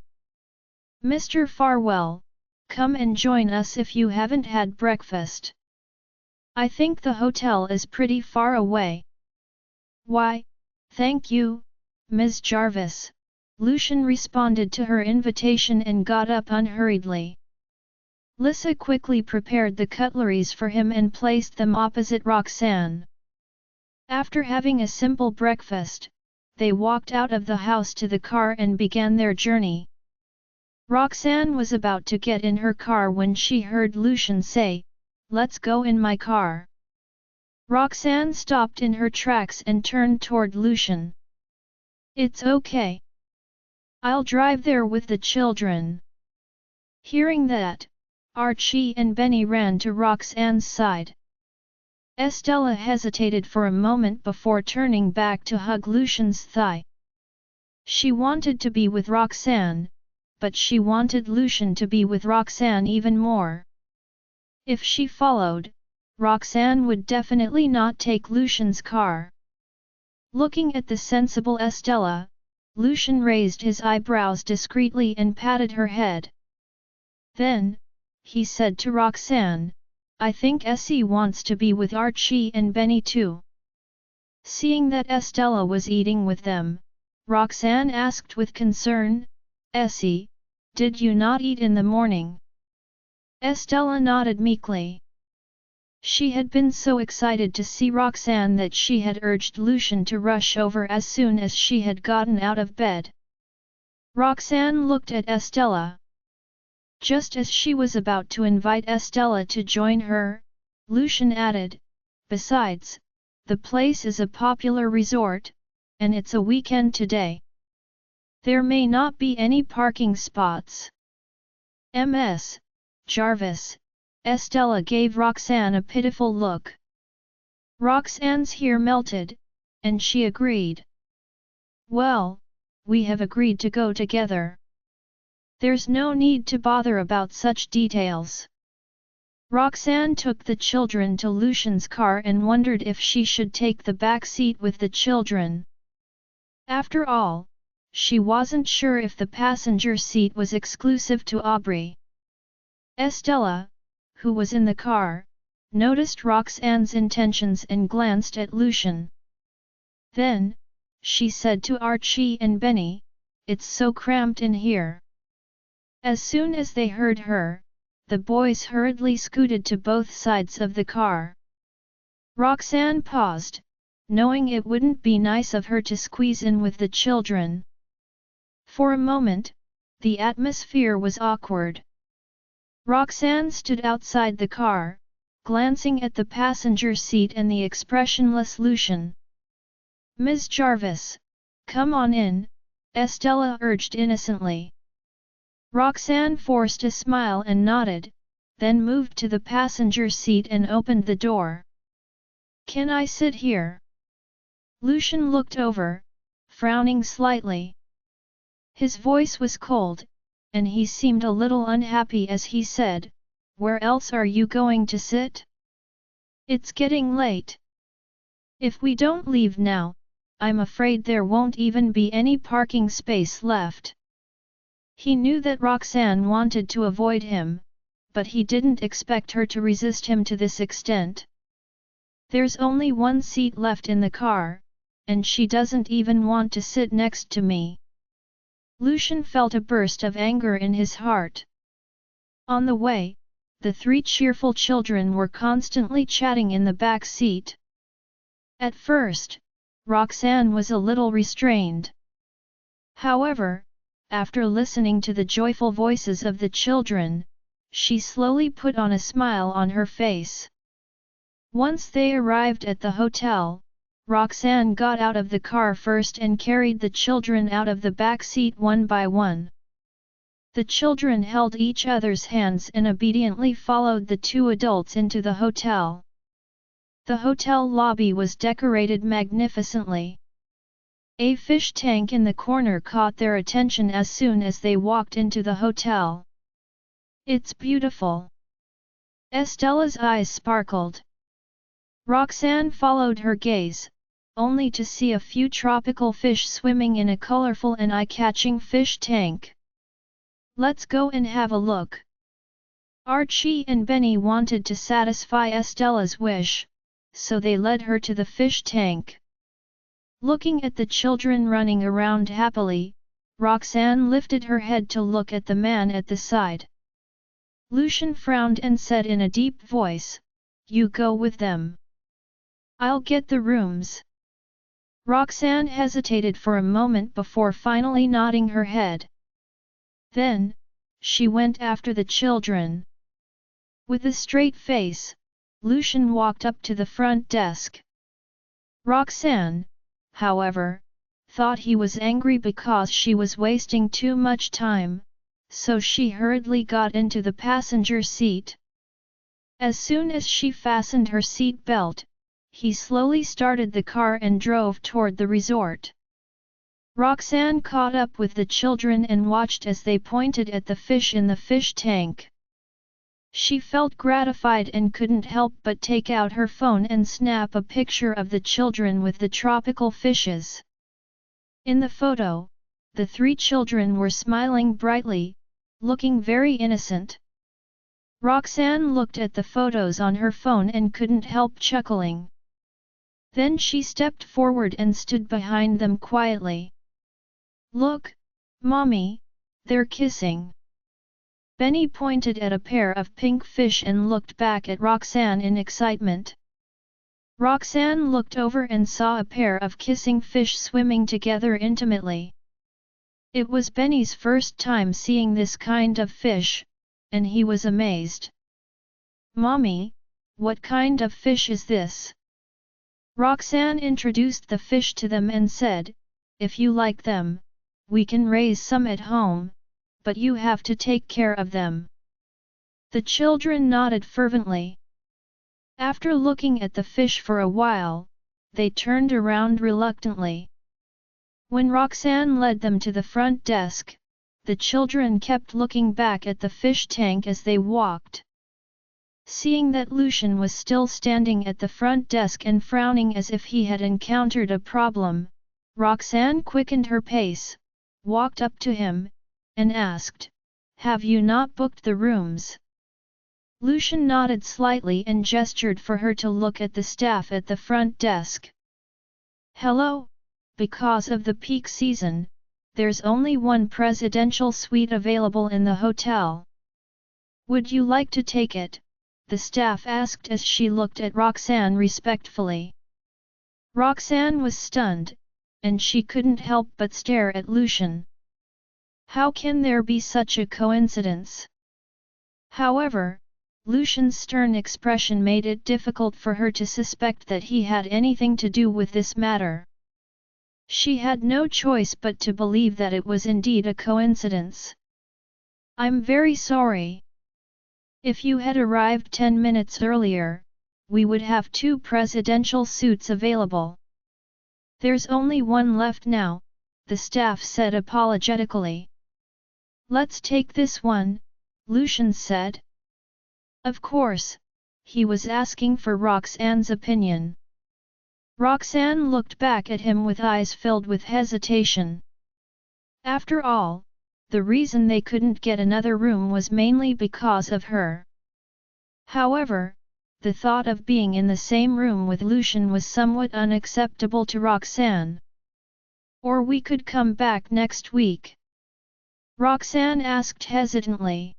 [SPEAKER 1] "Mr. Farwell, come and join us if you haven't had breakfast. I think the hotel is pretty far away." "Why, thank you, Ms. Jarvis," Lucian responded to her invitation and got up unhurriedly. Lissa quickly prepared the cutleries for him and placed them opposite Roxanne. After having a simple breakfast, they walked out of the house to the car and began their journey. Roxanne was about to get in her car when she heard Lucian say, "Let's go in my car." Roxanne stopped in her tracks and turned toward Lucian. "It's okay. I'll drive there with the children." Hearing that, Archie and Benny ran to Roxanne's side. Estella hesitated for a moment before turning back to hug Lucian's thigh. She wanted to be with Roxanne, but she wanted Lucian to be with Roxanne even more. If she followed, Roxanne would definitely not take Lucian's car. Looking at the sensible Estella, Lucian raised his eyebrows discreetly and patted her head. Then, he said to Roxanne, "I think Essie wants to be with Archie and Benny too." Seeing that Estella was eating with them, Roxanne asked with concern, "Essie, did you not eat in the morning?" Estella nodded meekly. She had been so excited to see Roxanne that she had urged Lucian to rush over as soon as she had gotten out of bed. Roxanne looked at Estella. Just as she was about to invite Estella to join her, Lucian added, "Besides, the place is a popular resort, and it's a weekend today. There may not be any parking spots." "Ms. Jarvis," Estella gave Roxanne a pitiful look. Roxanne's hair melted, and she agreed. "Well, we have agreed to go together. There's no need to bother about such details." Roxanne took the children to Lucian's car and wondered if she should take the back seat with the children. After all, she wasn't sure if the passenger seat was exclusive to Aubrey. Estella, who was in the car, noticed Roxanne's intentions and glanced at Lucian. Then, she said to Archie and Benny, "It's so cramped in here." As soon as they heard her, the boys hurriedly scooted to both sides of the car. Roxanne paused, knowing it wouldn't be nice of her to squeeze in with the children. For a moment, the atmosphere was awkward. Roxanne stood outside the car, glancing at the passenger seat and the expressionless Lucian. "Ms. Jarvis, come on in," Estella urged innocently. Roxanne forced a smile and nodded, then moved to the passenger seat and opened the door. "Can I sit here?" Lucian looked over, frowning slightly. His voice was cold, and he seemed a little unhappy as he said, "Where else are you going to sit? It's getting late. If we don't leave now, I'm afraid there won't even be any parking space left." He knew that Roxanne wanted to avoid him, but he didn't expect her to resist him to this extent. "There's only one seat left in the car, and she doesn't even want to sit next to me." Lucian felt a burst of anger in his heart. On the way, the three cheerful children were constantly chatting in the back seat. At first, Roxanne was a little restrained. However, after listening to the joyful voices of the children, she slowly put on a smile on her face. Once they arrived at the hotel, Roxanne got out of the car first and carried the children out of the back seat one by one. The children held each other's hands and obediently followed the two adults into the hotel. The hotel lobby was decorated magnificently. A fish tank in the corner caught their attention as soon as they walked into the hotel. "It's beautiful." Estella's eyes sparkled. Roxanne followed her gaze, only to see a few tropical fish swimming in a colorful and eye-catching fish tank. "Let's go and have a look." Archie and Benny wanted to satisfy Estella's wish, so they led her to the fish tank. Looking at the children running around happily, Roxanne lifted her head to look at the man at the side. Lucian frowned and said in a deep voice, "You go with them. I'll get the rooms." Roxanne hesitated for a moment before finally nodding her head. Then, she went after the children. With a straight face, Lucian walked up to the front desk. Roxanne, however, thought he was angry because she was wasting too much time, so she hurriedly got into the passenger seat. As soon as she fastened her seat belt, he slowly started the car and drove toward the resort. Roxanne caught up with the children and watched as they pointed at the fish in the fish tank. She felt gratified and couldn't help but take out her phone and snap a picture of the children with the tropical fishes. In the photo, the three children were smiling brightly, looking very innocent. Roxanne looked at the photos on her phone and couldn't help chuckling. Then she stepped forward and stood behind them quietly. "Look, Mommy, they're kissing." Benny pointed at a pair of pink fish and looked back at Roxanne in excitement. Roxanne looked over and saw a pair of kissing fish swimming together intimately. It was Benny's first time seeing this kind of fish, and he was amazed. "Mommy, what kind of fish is this?" Roxanne introduced the fish to them and said, "If you like them, we can raise some at home, but you have to take care of them." The children nodded fervently. After looking at the fish for a while, they turned around reluctantly. When Roxanne led them to the front desk, the children kept looking back at the fish tank as they walked. Seeing that Lucian was still standing at the front desk and frowning as if he had encountered a problem, Roxanne quickened her pace, walked up to him, and asked, "Have you not booked the rooms?" Lucian nodded slightly and gestured for her to look at the staff at the front desk. "Hello, because of the peak season, there's only one presidential suite available in the hotel. Would you like to take it?" the staff asked as she looked at Roxanne respectfully. Roxanne was stunned, and she couldn't help but stare at Lucian. How can there be such a coincidence? However, Lucian's stern expression made it difficult for her to suspect that he had anything to do with this matter. She had no choice but to believe that it was indeed a coincidence. "I'm very sorry. If you had arrived 10 minutes earlier, we would have 2 presidential suites available. There's only one left now," the staff said apologetically. Let's take this one, Lucian said. Of course, he was asking for Roxanne's opinion. Roxanne looked back at him with eyes filled with hesitation. After all, the reason they couldn't get another room was mainly because of her. However, the thought of being in the same room with Lucian was somewhat unacceptable to Roxanne. Or we could come back next week? Roxanne asked hesitantly.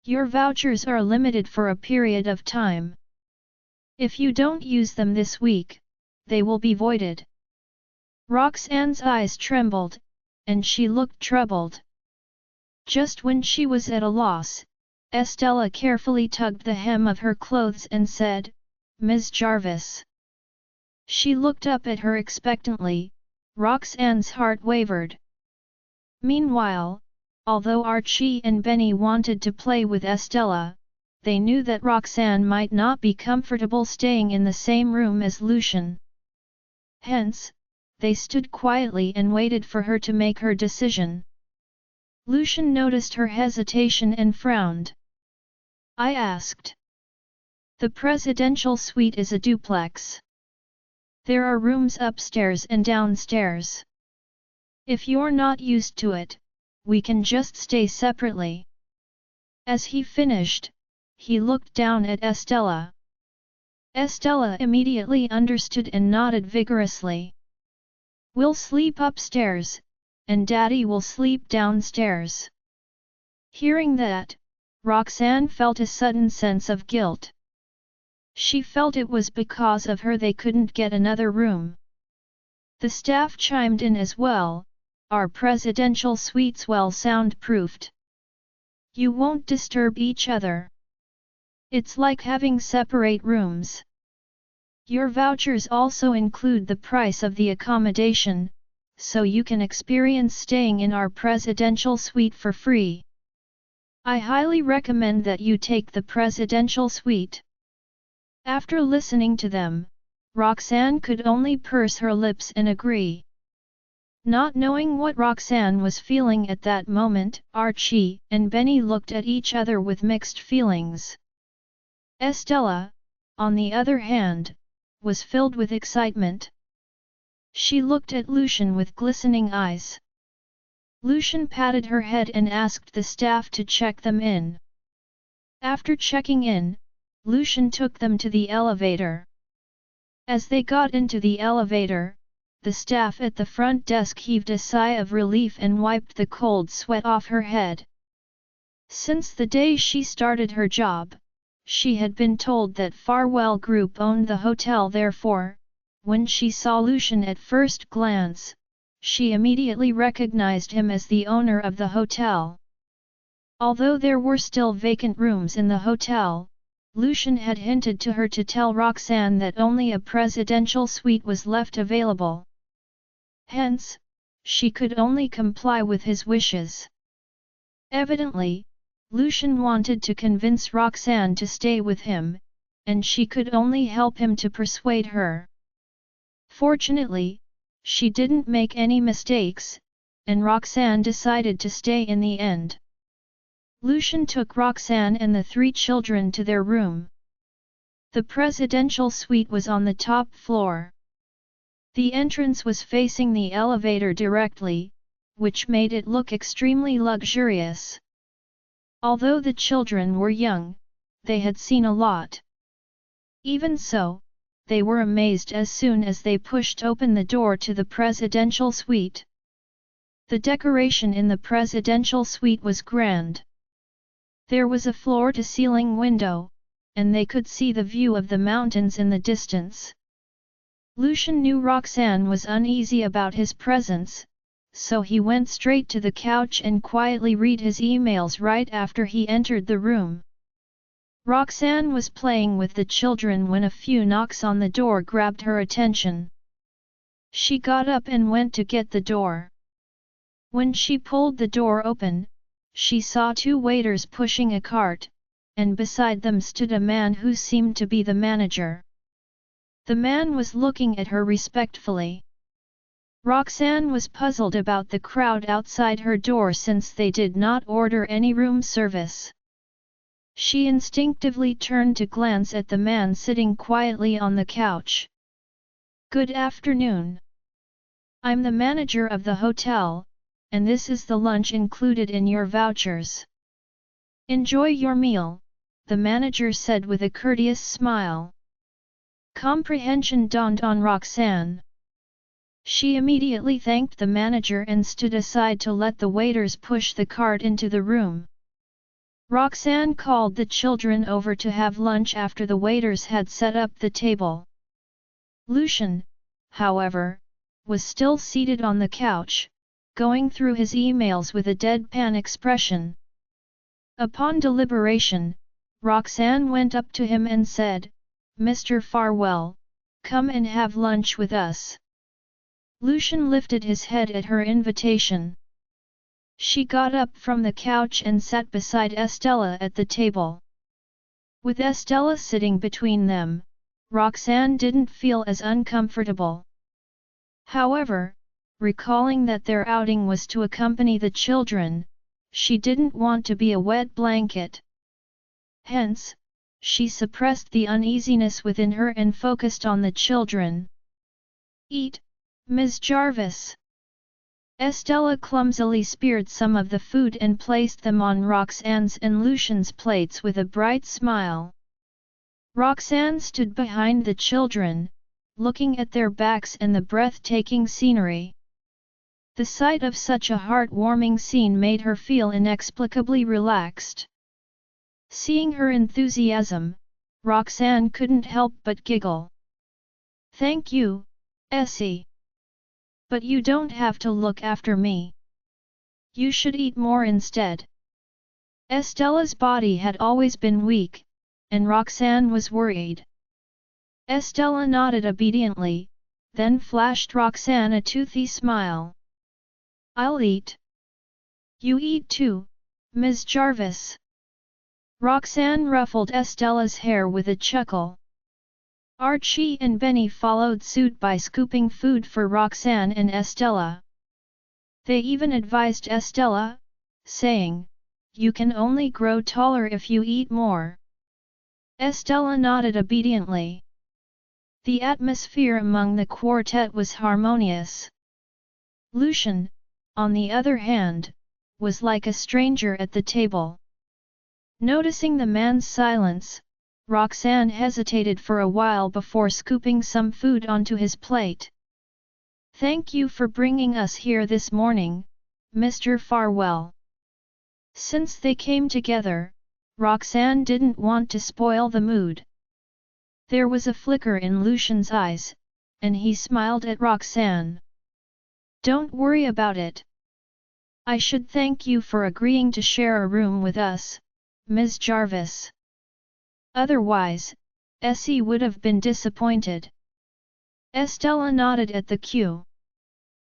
[SPEAKER 1] Your vouchers are limited for a period of time. If you don't use them this week, they will be voided. Roxanne's eyes trembled, and she looked troubled. Just when she was at a loss, Estella carefully tugged the hem of her clothes and said, Ms. Jarvis. She looked up at her expectantly. Roxanne's heart wavered. Meanwhile, although Archie and Benny wanted to play with Estella, they knew that Roxanne might not be comfortable staying in the same room as Lucian. Hence, they stood quietly and waited for her to make her decision. Lucian noticed her hesitation and frowned. I asked. The presidential suite is a duplex. There are rooms upstairs and downstairs. If you're not used to it, we can just stay separately. As he finished, he looked down at Estella. Estella immediately understood and nodded vigorously. We'll sleep upstairs, and Daddy will sleep downstairs. Hearing that, Roxanne felt a sudden sense of guilt. She felt it was because of her they couldn't get another room. The staff chimed in as well. Our presidential suite's well soundproofed. You won't disturb each other. It's like having separate rooms. Your vouchers also include the price of the accommodation, so you can experience staying in our presidential suite for free. I highly recommend that you take the presidential suite. After listening to them, Roxanne could only purse her lips and agree. Not knowing what Roxanne was feeling at that moment, Archie and Benny looked at each other with mixed feelings. Estella, on the other hand, was filled with excitement. She looked at Lucian with glistening eyes. Lucian patted her head and asked the staff to check them in. After checking in, Lucian took them to the elevator. As they got into the elevator, the staff at the front desk heaved a sigh of relief and wiped the cold sweat off her head. Since the day she started her job, she had been told that Farwell Group owned the hotel. Therefore, when she saw Lucian at first glance, she immediately recognized him as the owner of the hotel. Although there were still vacant rooms in the hotel, Lucian had hinted to her to tell Roxanne that only a presidential suite was left available. Hence, she could only comply with his wishes. Evidently, Lucian wanted to convince Roxanne to stay with him, and she could only help him to persuade her. Fortunately, she didn't make any mistakes, and Roxanne decided to stay in the end. Lucian took Roxanne and the 3 children to their room. The presidential suite was on the top floor. The entrance was facing the elevator directly, which made it look extremely luxurious. Although the children were young, they had seen a lot. Even so, they were amazed as soon as they pushed open the door to the presidential suite. The decoration in the presidential suite was grand. There was a floor-to-ceiling window, and they could see the view of the mountains in the distance. Lucian knew Roxanne was uneasy about his presence, so he went straight to the couch and quietly read his emails right after he entered the room. Roxanne was playing with the children when a few knocks on the door grabbed her attention. She got up and went to get the door. When she pulled the door open, she saw 2 waiters pushing a cart, and beside them stood a man who seemed to be the manager. The man was looking at her respectfully. Roxanne was puzzled about the crowd outside her door since they did not order any room service. She instinctively turned to glance at the man sitting quietly on the couch. "Good afternoon. I'm the manager of the hotel, and this is the lunch included in your vouchers. Enjoy your meal," the manager said with a courteous smile. Comprehension dawned on Roxanne. She immediately thanked the manager and stood aside to let the waiters push the cart into the room. Roxanne called the children over to have lunch after the waiters had set up the table. Lucian, however, was still seated on the couch, going through his emails with a deadpan expression. Upon deliberation, Roxanne went up to him and said, "Mr. Farwell, come and have lunch with us." Lucian lifted his head at her invitation. She got up from the couch and sat beside Estella at the table. With Estella sitting between them, Roxanne didn't feel as uncomfortable. However, recalling that their outing was to accompany the children, she didn't want to be a wet blanket. Hence, she suppressed the uneasiness within her and focused on the children. "Eat, Ms. Jarvis." Estella clumsily speared some of the food and placed them on Roxanne's and Lucian's plates with a bright smile. Roxanne stood behind the children, looking at their backs and the breathtaking scenery. The sight of such a heartwarming scene made her feel inexplicably relaxed. Seeing her enthusiasm, Roxanne couldn't help but giggle. "Thank you, Essie. But you don't have to look after me. You should eat more instead." Estella's body had always been weak, and Roxanne was worried. Estella nodded obediently, then flashed Roxanne a toothy smile. "I'll eat." "You eat too, Ms. Jarvis." Roxanne ruffled Estella's hair with a chuckle. Archie and Benny followed suit by scooping food for Roxanne and Estella. They even advised Estella, saying, "You can only grow taller if you eat more." Estella nodded obediently. The atmosphere among the quartet was harmonious. Lucian, on the other hand, was like a stranger at the table. Noticing the man's silence, Roxanne hesitated for a while before scooping some food onto his plate. "Thank you for bringing us here this morning, Mr. Farwell." Since they came together, Roxanne didn't want to spoil the mood. There was a flicker in Lucian's eyes, and he smiled at Roxanne. "Don't worry about it. I should thank you for agreeing to share a room with us, Ms. Jarvis. Otherwise, Essie would have been disappointed." Estella nodded at the cue.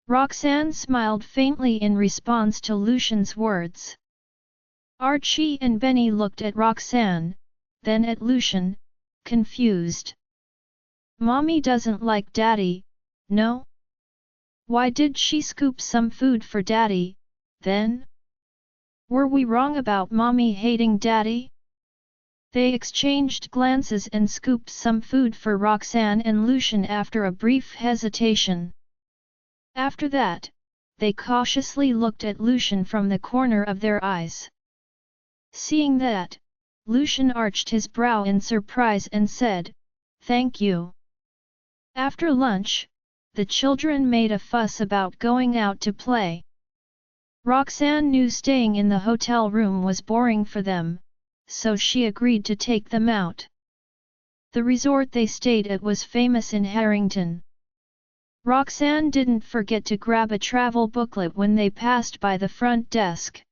[SPEAKER 1] Roxanne smiled faintly in response to Lucian's words. Archie and Benny looked at Roxanne, then at Lucian, confused. "Mommy doesn't like Daddy, no? Why did she scoop some food for Daddy, then? Were we wrong about Mommy hating Daddy?" They exchanged glances and scooped some food for Roxanne and Lucian after a brief hesitation. After that, they cautiously looked at Lucian from the corner of their eyes. Seeing that, Lucian arched his brow in surprise and said, "Thank you." After lunch, the children made a fuss about going out to play. Roxanne knew staying in the hotel room was boring for them, so she agreed to take them out. The resort they stayed at was famous in Harrington. Roxanne didn't forget to grab a travel booklet when they passed by the front desk.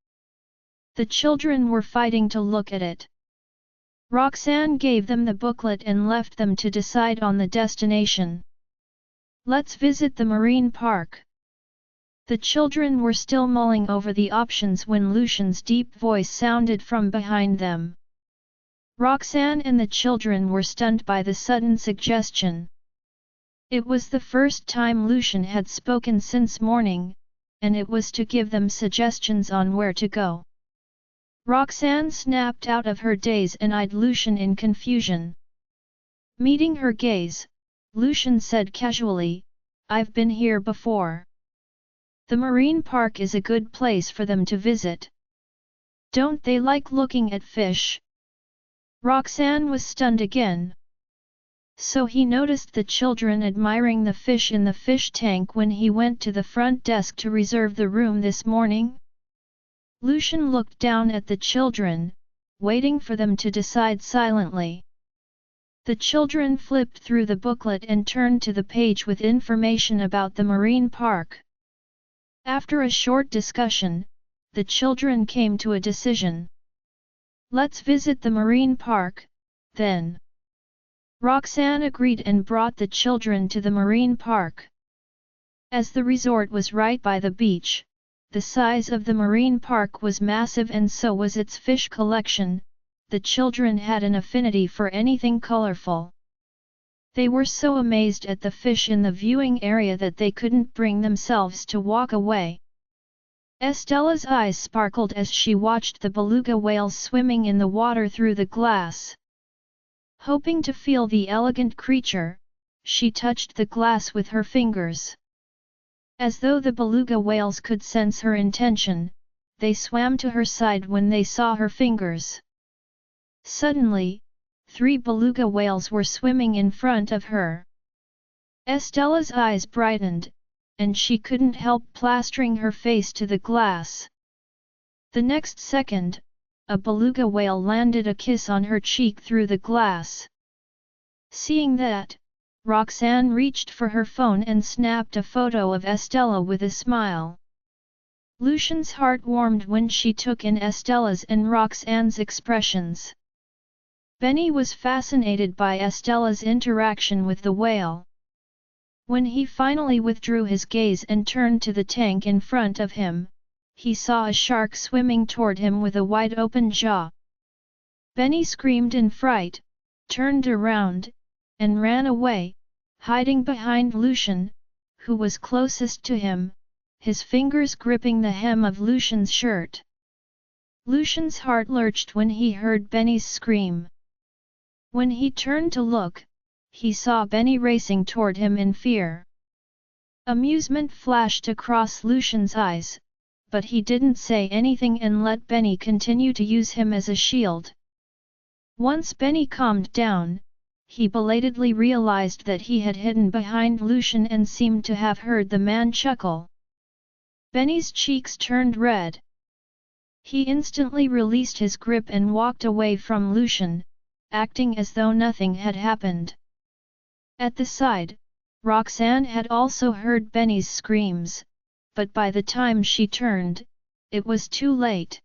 [SPEAKER 1] The children were fighting to look at it. Roxanne gave them the booklet and left them to decide on the destination. "Let's visit the marine park." The children were still mulling over the options when Lucian's deep voice sounded from behind them. Roxanne and the children were stunned by the sudden suggestion. It was the first time Lucian had spoken since morning, and it was to give them suggestions on where to go. Roxanne snapped out of her daze and eyed Lucian in confusion. Meeting her gaze, Lucian said casually, "I've been here before. The marine park is a good place for them to visit. Don't they like looking at fish?" Roxanne was stunned again. So he noticed the children admiring the fish in the fish tank when he went to the front desk to reserve the room this morning? Lucian looked down at the children, waiting for them to decide silently. The children flipped through the booklet and turned to the page with information about the marine park. After a short discussion, the children came to a decision. "Let's visit the marine park, then." Roxanne agreed and brought the children to the marine park. As the resort was right by the beach, the size of the marine park was massive and so was its fish collection. The children had an affinity for anything colorful. They were so amazed at the fish in the viewing area that they couldn't bring themselves to walk away. Estella's eyes sparkled as she watched the beluga whales swimming in the water through the glass. Hoping to feel the elegant creature, she touched the glass with her fingers. As though the beluga whales could sense her intention, they swam to her side when they saw her fingers. Suddenly, 3 beluga whales were swimming in front of her. Estella's eyes brightened, and she couldn't help plastering her face to the glass. The next second, a beluga whale landed a kiss on her cheek through the glass. Seeing that, Roxanne reached for her phone and snapped a photo of Estella with a smile. Lucian's heart warmed when she took in Estella's and Roxanne's expressions. Benny was fascinated by Estella's interaction with the whale. When he finally withdrew his gaze and turned to the tank in front of him, he saw a shark swimming toward him with a wide-open jaw. Benny screamed in fright, turned around, and ran away, hiding behind Lucian, who was closest to him, his fingers gripping the hem of Lucian's shirt. Lucian's heart lurched when he heard Benny's scream. When he turned to look, he saw Benny racing toward him in fear. Amusement flashed across Lucian's eyes, but he didn't say anything and let Benny continue to use him as a shield. Once Benny calmed down, he belatedly realized that he had hidden behind Lucian and seemed to have heard the man chuckle. Benny's cheeks turned red. He instantly released his grip and walked away from Lucian, acting as though nothing had happened. At the side, Roxanne had also heard Benny's screams, but by the time she turned, it was too late.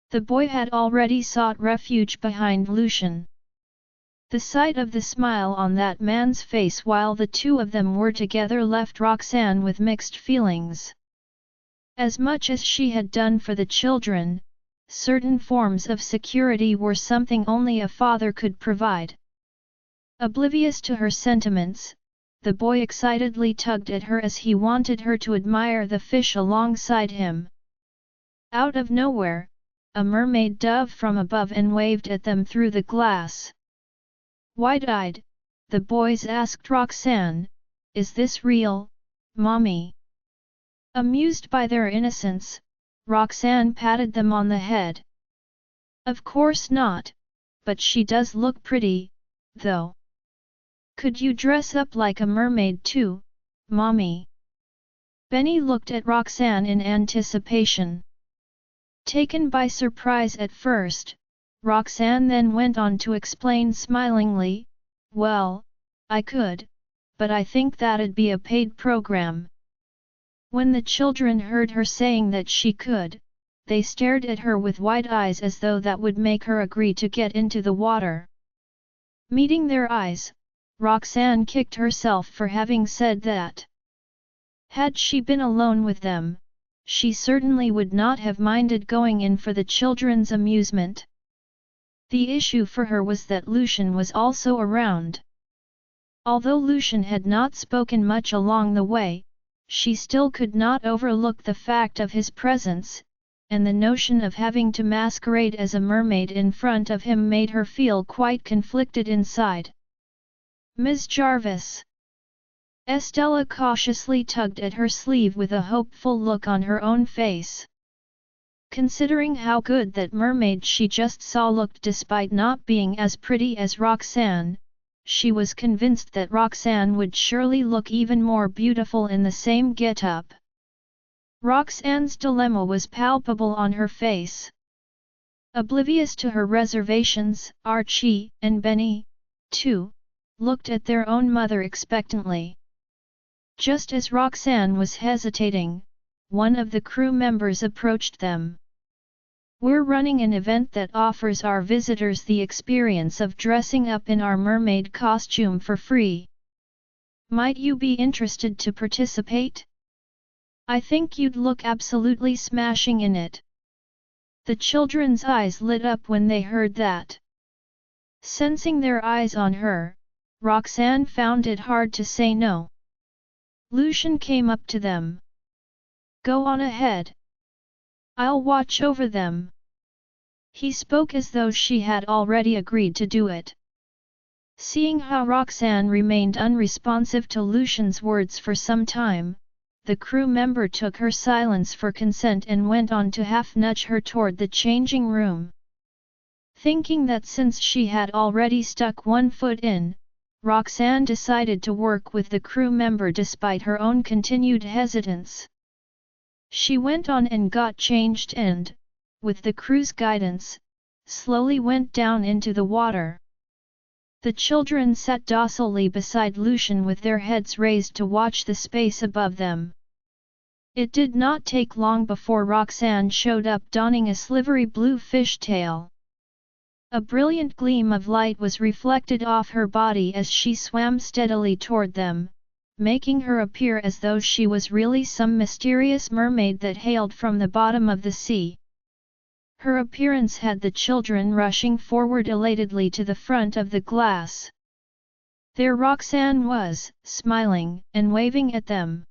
[SPEAKER 1] The boy had already sought refuge behind Lucian. The sight of the smile on that man's face while the two of them were together left Roxanne with mixed feelings. As much as she had done for the children, certain forms of security were something only a father could provide. Oblivious to her sentiments, the boy excitedly tugged at her as he wanted her to admire the fish alongside him. Out of nowhere, a mermaid dove from above and waved at them through the glass. Wide-eyed, the boys asked Roxanne, "Is this real, Mommy?" Amused by their innocence, Roxanne patted them on the head. "Of course not, but she does look pretty, though. Could you dress up like a mermaid too, Mommy?" Benny looked at Roxanne in anticipation. Taken by surprise at first, Roxanne then went on to explain smilingly, "Well, I could, but I think that'd be a paid program." When the children heard her saying that she could, they stared at her with wide eyes as though that would make her agree to get into the water. Meeting their eyes, Roxanne kicked herself for having said that. Had she been alone with them, she certainly would not have minded going in for the children's amusement. The issue for her was that Lucian was also around. Although Lucian had not spoken much along the way, she still could not overlook the fact of his presence, and the notion of having to masquerade as a mermaid in front of him made her feel quite conflicted inside. "Ms. Jarvis." Estella cautiously tugged at her sleeve with a hopeful look on her own face. Considering how good that mermaid she just saw looked despite not being as pretty as Roxanne, she was convinced that Roxanne would surely look even more beautiful in the same get-up. Roxanne's dilemma was palpable on her face. Oblivious to her reservations, Archie and Benny, too, looked at their own mother expectantly. Just as Roxanne was hesitating, one of the crew members approached them. "We're running an event that offers our visitors the experience of dressing up in our mermaid costume for free. Might you be interested to participate? I think you'd look absolutely smashing in it." The children's eyes lit up when they heard that. Sensing their eyes on her, Roxanne found it hard to say no. Lucian came up to them. "Go on ahead. I'll watch over them." He spoke as though she had already agreed to do it. Seeing how Roxanne remained unresponsive to Lucian's words for some time, the crew member took her silence for consent and went on to half-nudge her toward the changing room. Thinking that since she had already stuck one foot in, Roxanne decided to work with the crew member despite her own continued hesitance. She went on and got changed and, with the crew's guidance, slowly went down into the water. The children sat docilely beside Lucian with their heads raised to watch the space above them. It did not take long before Roxanne showed up donning a slivery blue fishtail. A brilliant gleam of light was reflected off her body as she swam steadily toward them, making her appear as though she was really some mysterious mermaid that hailed from the bottom of the sea. Her appearance had the children rushing forward elatedly to the front of the glass. There Roxanne was, smiling and waving at them.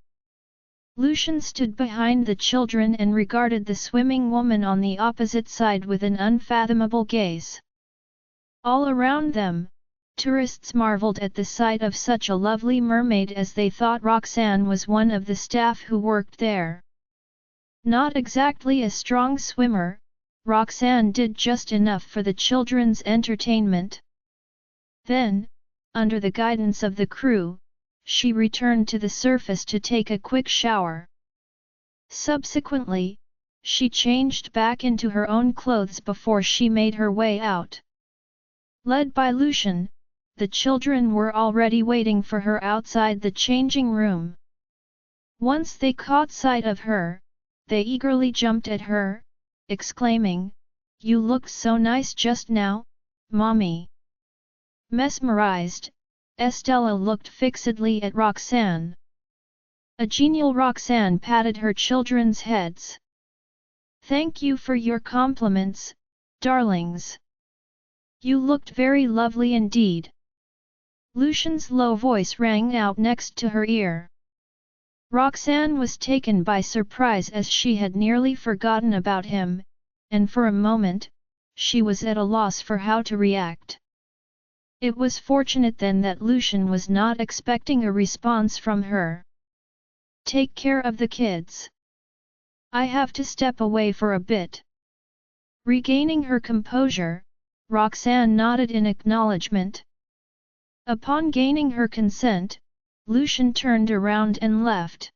[SPEAKER 1] Lucian stood behind the children and regarded the swimming woman on the opposite side with an unfathomable gaze. All around them, tourists marveled at the sight of such a lovely mermaid as they thought Roxanne was one of the staff who worked there. Not exactly a strong swimmer, Roxanne did just enough for the children's entertainment. Then, under the guidance of the crew, she returned to the surface to take a quick shower. Subsequently, she changed back into her own clothes before she made her way out. Led by Lucian, the children were already waiting for her outside the changing room. Once they caught sight of her, they eagerly jumped at her, exclaiming, "You looked so nice just now, Mommy." Mesmerized, Estella looked fixedly at Roxanne. A genial Roxanne patted her children's heads. "Thank you for your compliments, darlings. You looked very lovely indeed." Lucian's low voice rang out next to her ear. Roxanne was taken by surprise as she had nearly forgotten about him, and for a moment, she was at a loss for how to react. It was fortunate then that Lucian was not expecting a response from her. "Take care of the kids. I have to step away for a bit." Regaining her composure, Roxanne nodded in acknowledgement. Upon gaining her consent, Lucian turned around and left.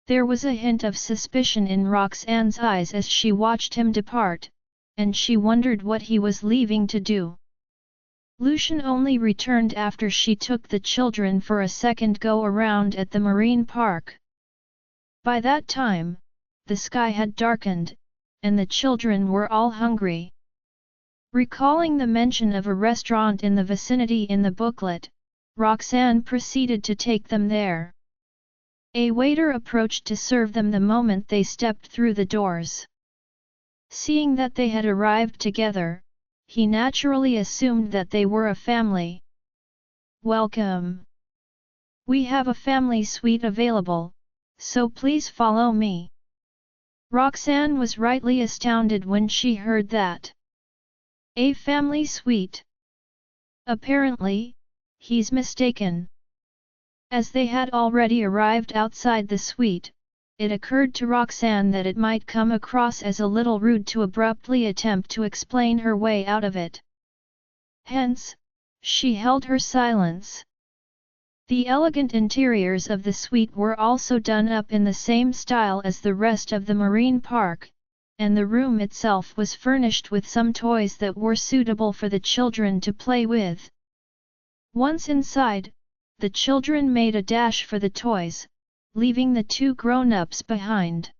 [SPEAKER 1] There was a hint of suspicion in Roxanne's eyes as she watched him depart, and she wondered what he was leaving to do. Lucian only returned after she took the children for a second go-around at the marine park. By that time, the sky had darkened, and the children were all hungry. Recalling the mention of a restaurant in the vicinity in the booklet, Roxanne proceeded to take them there. A waiter approached to serve them the moment they stepped through the doors. Seeing that they had arrived together, he naturally assumed that they were a family. welcome. We have a family suite available, so please follow me." Roxanne was rightly astounded when she heard that. A family suite? Apparently, he's mistaken. As they had already arrived outside the suite, it occurred to Roxanne that it might come across as a little rude to abruptly attempt to explain her way out of it. Hence, she held her silence. The elegant interiors of the suite were also done up in the same style as the rest of the marine park, and the room itself was furnished with some toys that were suitable for the children to play with. Once inside, the children made a dash for the toys, leaving the two grown-ups behind.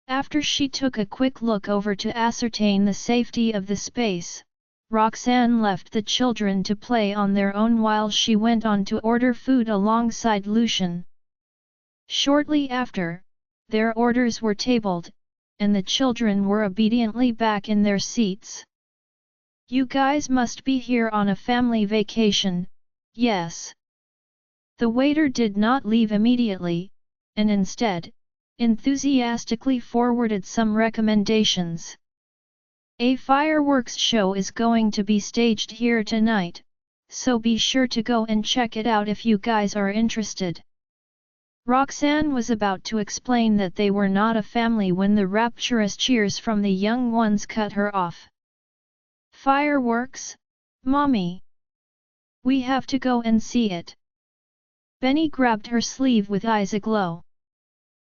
[SPEAKER 1] After she took a quick look over to ascertain the safety of the space, Roxanne left the children to play on their own while she went on to order food alongside Lucian. Shortly after, their orders were tabled, and the children were obediently back in their seats. "You guys must be here on a family vacation, yes?" The waiter did not leave immediately, and instead, enthusiastically forwarded some recommendations. "A fireworks show is going to be staged here tonight, so be sure to go and check it out if you guys are interested." Roxanne was about to explain that they were not a family when the rapturous cheers from the young ones cut her off. "Fireworks, Mommy! We have to go and see it." Benny grabbed her sleeve with eyes aglow.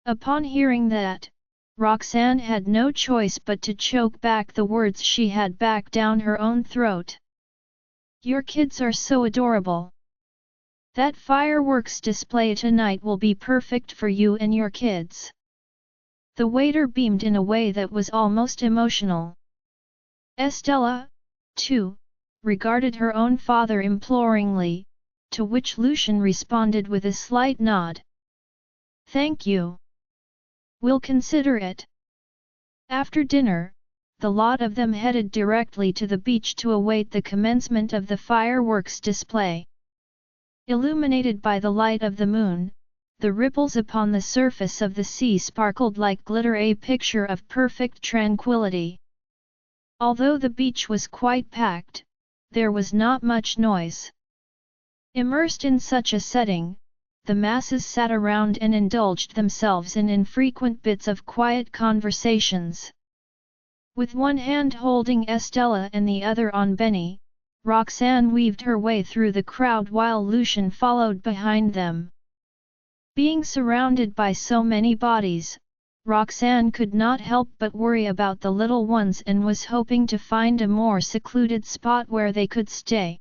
[SPEAKER 1] Upon hearing that, Roxanne had no choice but to choke back the words she had back down her own throat. "Your kids are so adorable. That fireworks display tonight will be perfect for you and your kids." The waiter beamed in a way that was almost emotional. Estella, too, regarded her own father imploringly, to which Lucian responded with a slight nod. "Thank you. We'll consider it." After dinner, the lot of them headed directly to the beach to await the commencement of the fireworks display. Illuminated by the light of the moon, the ripples upon the surface of the sea sparkled like glitter, a picture of perfect tranquility. Although the beach was quite packed, there was not much noise. Immersed in such a setting, the masses sat around and indulged themselves in infrequent bits of quiet conversations. With one hand holding Estella and the other on Benny, Roxanne weaved her way through the crowd while Lucian followed behind them. Being surrounded by so many bodies, Roxanne could not help but worry about the little ones and was hoping to find a more secluded spot where they could stay.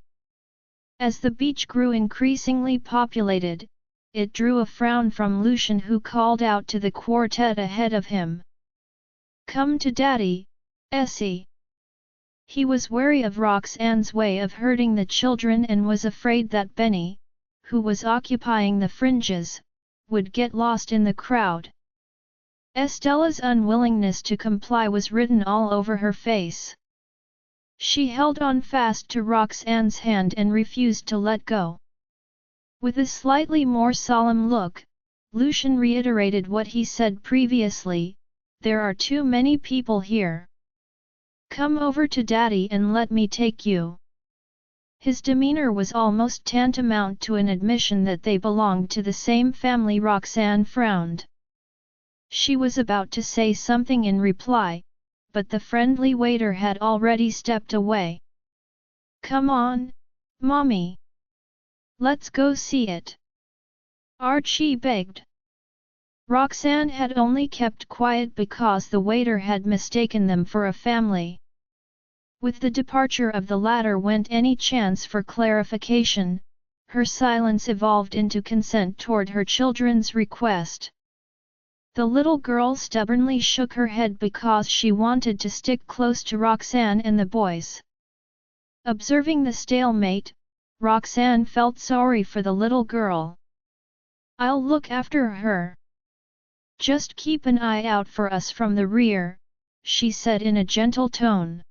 [SPEAKER 1] As the beach grew increasingly populated, it drew a frown from Lucian, who called out to the quartet ahead of him. "Come to Daddy, Essie." He was wary of Roxanne's way of hurting the children and was afraid that Benny, who was occupying the fringes, would get lost in the crowd. Estella's unwillingness to comply was written all over her face. She held on fast to Roxanne's hand and refused to let go. With a slightly more solemn look, Lucian reiterated what he said previously, "There are too many people here. Come over to Daddy and let me take you." His demeanor was almost tantamount to an admission that they belonged to the same family. Roxanne frowned. She was about to say something in reply, but the friendly waiter had already stepped away. "Come on, Mommy. Let's go see it," Archie begged. Roxanne had only kept quiet because the waiter had mistaken them for a family. With the departure of the latter went any chance for clarification. Her silence evolved into consent toward her children's request. The little girl stubbornly shook her head because she wanted to stick close to Roxanne and the boys. Observing the stalemate, Roxanne felt sorry for the little girl. "I'll look after her. Just keep an eye out for us from the rear," she said in a gentle tone.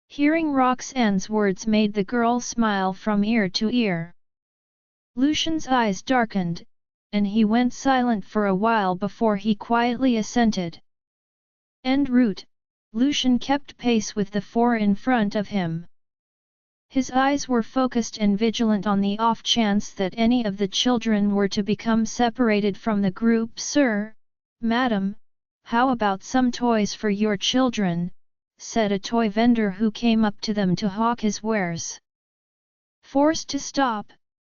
[SPEAKER 1] Hearing Roxanne's words made the girl smile from ear to ear. Lucian's eyes darkened, and he went silent for a while before he quietly assented. En route, Lucian kept pace with the four in front of him. His eyes were focused and vigilant on the off chance that any of the children were to become separated from the group. "Sir, madam, how about some toys for your children?" said a toy vendor who came up to them to hawk his wares. Forced to stop,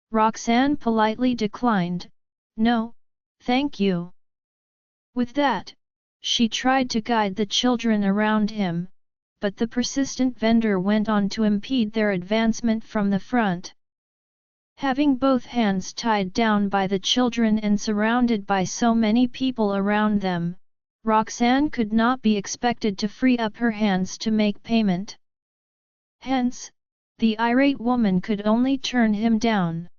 [SPEAKER 1] Roxanne politely declined, "No, thank you." With that, she tried to guide the children around him, but the persistent vendor went on to impede their advancement from the front. Having both hands tied down by the children and surrounded by so many people around them, Roxanne could not be expected to free up her hands to make payment. Hence, the irate woman could only turn him down.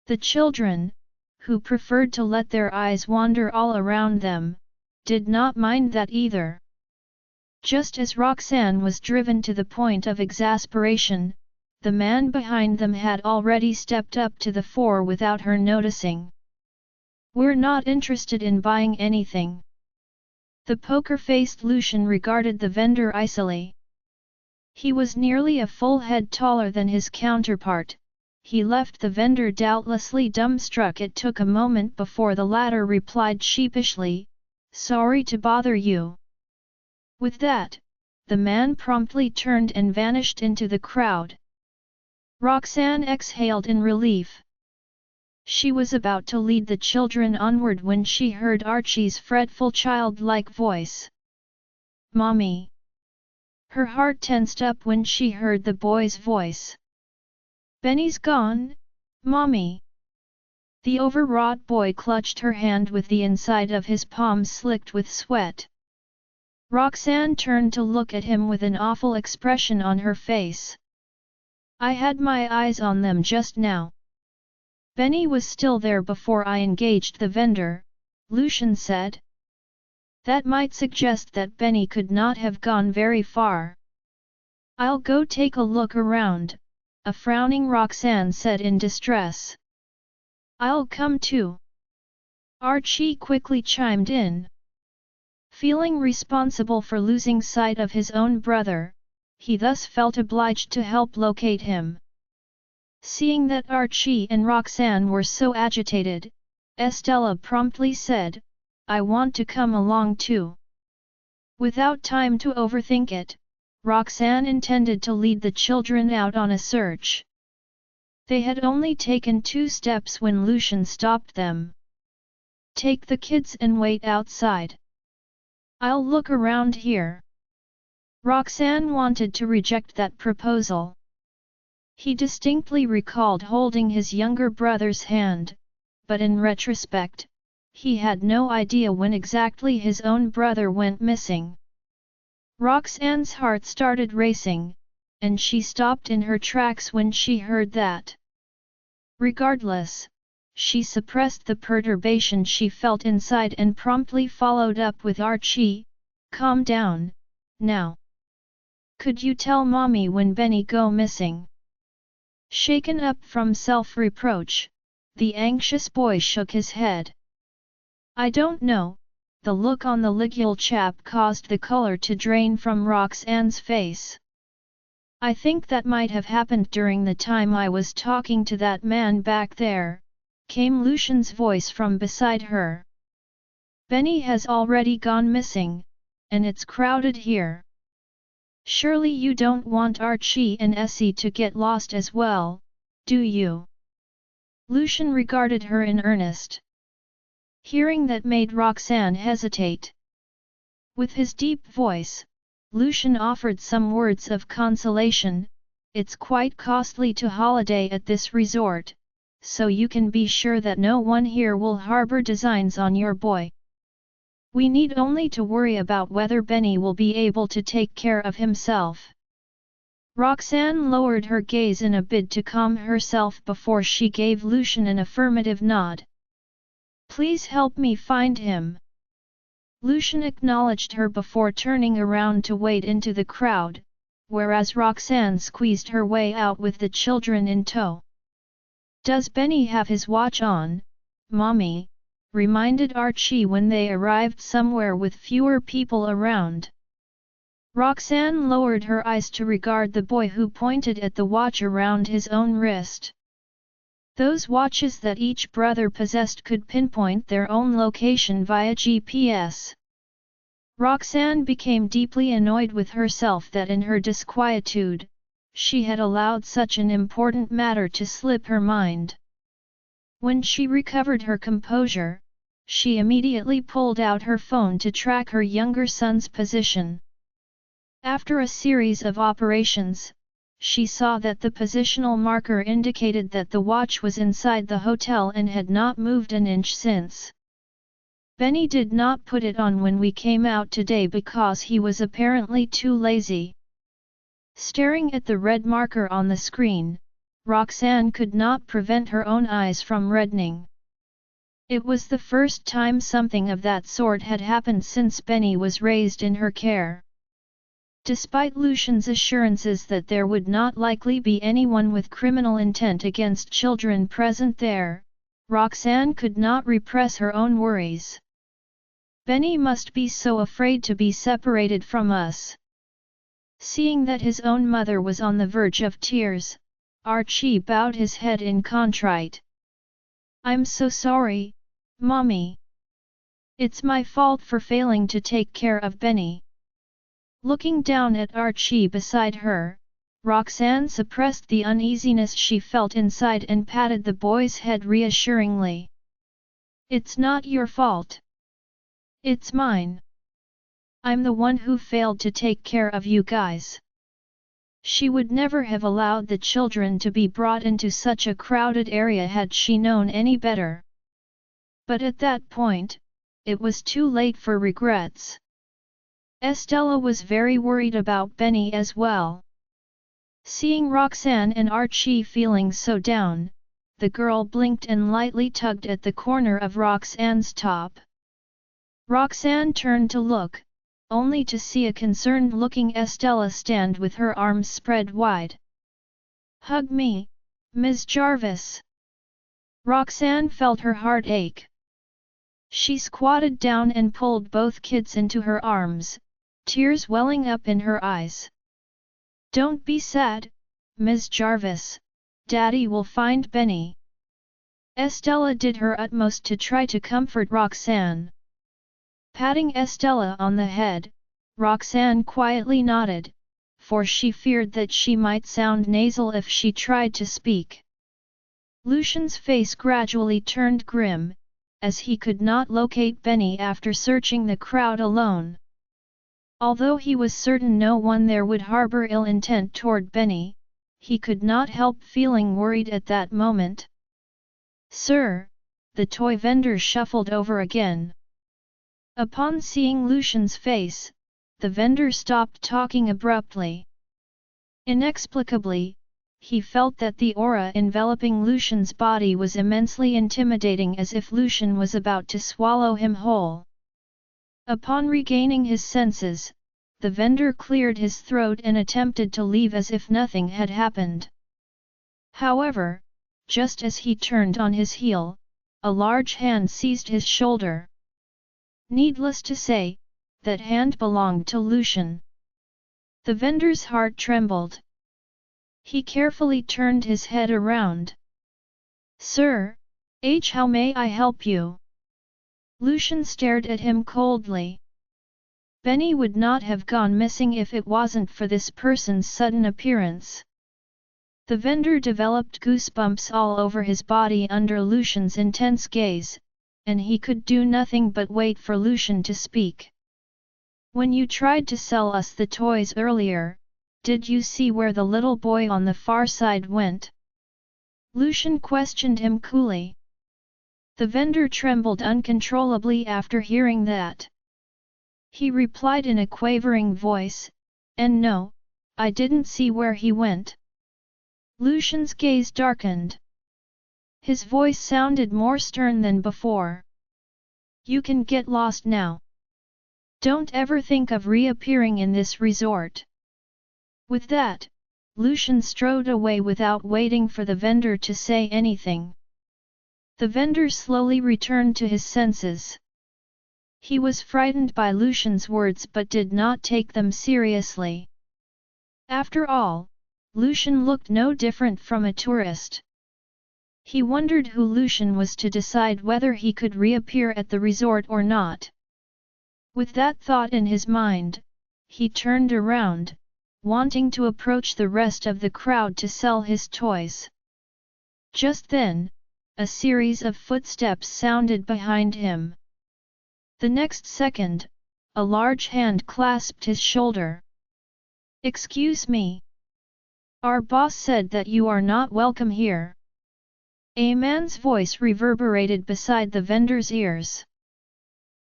[SPEAKER 1] The children, who preferred to let their eyes wander all around them, did not mind that either. Just as Roxanne was driven to the point of exasperation, the man behind them had already stepped up to the fore without her noticing. "We're not interested in buying anything." The poker-faced Lucian regarded the vendor icily. He was nearly a full head taller than his counterpart. He left the vendor doubtlessly dumbstruck. It took a moment before the latter replied sheepishly, "Sorry to bother you." With that, the man promptly turned and vanished into the crowd. Roxanne exhaled in relief. She was about to lead the children onward when she heard Archie's fretful childlike voice. "Mommy!" Her heart tensed up when she heard the boy's voice. "Benny's gone, Mommy!" The overwrought boy clutched her hand with the inside of his palm slicked with sweat. Roxanne turned to look at him with an awful expression on her face. "I had my eyes on them just now. Benny was still there before I engaged the vendor," Lucian said. "That might suggest that Benny could not have gone very far." "I'll go take a look around," a frowning Roxanne said in distress. "I'll come too," Archie quickly chimed in. Feeling responsible for losing sight of his own brother, he thus felt obliged to help locate him. Seeing that Archie and Roxanne were so agitated, Estella promptly said, "I want to come along too." Without time to overthink it, Roxanne intended to lead the children out on a search. They had only taken 2 steps when Lucian stopped them. "Take the kids and wait outside. I'll look around here." Roxanne wanted to reject that proposal. He distinctly recalled holding his younger brother's hand, but in retrospect, he had no idea when exactly his own brother went missing. Roxanne's heart started racing, and she stopped in her tracks when she heard that. Regardless, she suppressed the perturbation she felt inside and promptly followed up with Archie, "Calm down, now. Could you tell Mommy when Benny go missing?" Shaken up from self-reproach, the anxious boy shook his head. "I don't know." The look on the Ligule chap caused the color to drain from Roxanne's face. "I think that might have happened during the time I was talking to that man back there," came Lucian's voice from beside her. "Benny has already gone missing, and it's crowded here. Surely you don't want Archie and Essie to get lost as well, do you?" Lucian regarded her in earnest. Hearing that made Roxanne hesitate. With his deep voice, Lucian offered some words of consolation. "It's quite costly to holiday at this resort, so you can be sure that no one here will harbor designs on your boy. We need only to worry about whether Benny will be able to take care of himself." Roxanne lowered her gaze in a bid to calm herself before she gave Lucian an affirmative nod. "Please help me find him." Lucian acknowledged her before turning around to wade into the crowd, whereas Roxanne squeezed her way out with the children in tow. Does Benny have his watch on, Mommy? Reminded Archie when they arrived somewhere with fewer people around. Roxanne lowered her eyes to regard the boy who pointed at the watch around his own wrist. Those watches that each brother possessed could pinpoint their own location via GPS. Roxanne became deeply annoyed with herself that in her disquietude, she had allowed such an important matter to slip her mind. When she recovered her composure, she immediately pulled out her phone to track her younger son's position. After a series of operations, she saw that the positional marker indicated that the watch was inside the hotel and had not moved an inch since. Benny did not put it on when we came out today because he was apparently too lazy. Staring at the red marker on the screen, Roxanne could not prevent her own eyes from reddening. It was the first time something of that sort had happened since Benny was raised in her care. Despite Lucian's assurances that there would not likely be anyone with criminal intent against children present there, Roxanne could not repress her own worries. Benny must be so afraid to be separated from us. Seeing that his own mother was on the verge of tears, Archie bowed his head in contrite. I'm so sorry, Mommy. It's my fault for failing to take care of Benny. Looking down at Archie beside her, Roxanne suppressed the uneasiness she felt inside and patted the boy's head reassuringly. It's not your fault. It's mine. I'm the one who failed to take care of you guys. She would never have allowed the children to be brought into such a crowded area had she known any better. But at that point, it was too late for regrets. Estella was very worried about Benny as well. Seeing Roxanne and Archie feeling so down, the girl blinked and lightly tugged at the corner of Roxanne's top. Roxanne turned to look, only to see a concerned-looking Estella stand with her arms spread wide. "Hug me, Ms. Jarvis." Roxanne felt her heart ache. She squatted down and pulled both kids into her arms, tears welling up in her eyes. "Don't be sad, Ms. Jarvis, Daddy will find Benny." Estella did her utmost to try to comfort Roxanne. Patting Estella on the head, Roxanne quietly nodded, for she feared that she might sound nasal if she tried to speak. Lucian's face gradually turned grim, as he could not locate Benny after searching the crowd alone. Although he was certain no one there would harbor ill intent toward Benny, he could not help feeling worried at that moment. "Sir," the toy vendor shuffled over again. Upon seeing Lucian's face, the vendor stopped talking abruptly. Inexplicably, he felt that the aura enveloping Lucian's body was immensely intimidating, as if Lucian was about to swallow him whole. Upon regaining his senses, the vendor cleared his throat and attempted to leave as if nothing had happened. However, just as he turned on his heel, a large hand seized his shoulder. Needless to say, that hand belonged to Lucian. The vendor's heart trembled. He carefully turned his head around. "Sir, how may I help you?" Lucian stared at him coldly. Benny would not have gone missing if it wasn't for this person's sudden appearance. The vendor developed goosebumps all over his body under Lucian's intense gaze, and he could do nothing but wait for Lucian to speak. "When you tried to sell us the toys earlier, did you see where the little boy on the far side went?" Lucian questioned him coolly. The vendor trembled uncontrollably after hearing that. He replied in a quavering voice, "And no, I didn't see where he went." Lucian's gaze darkened. His voice sounded more stern than before. "You can get lost now. Don't ever think of reappearing in this resort." With that, Lucian strode away without waiting for the vendor to say anything. The vendor slowly returned to his senses. He was frightened by Lucian's words but did not take them seriously. After all, Lucian looked no different from a tourist. He wondered who Lucian was to decide whether he could reappear at the resort or not. With that thought in his mind, he turned around, wanting to approach the rest of the crowd to sell his toys. Just then, a series of footsteps sounded behind him. The next second, a large hand clasped his shoulder. "Excuse me. Our boss said that you are not welcome here." A man's voice reverberated beside the vendor's ears.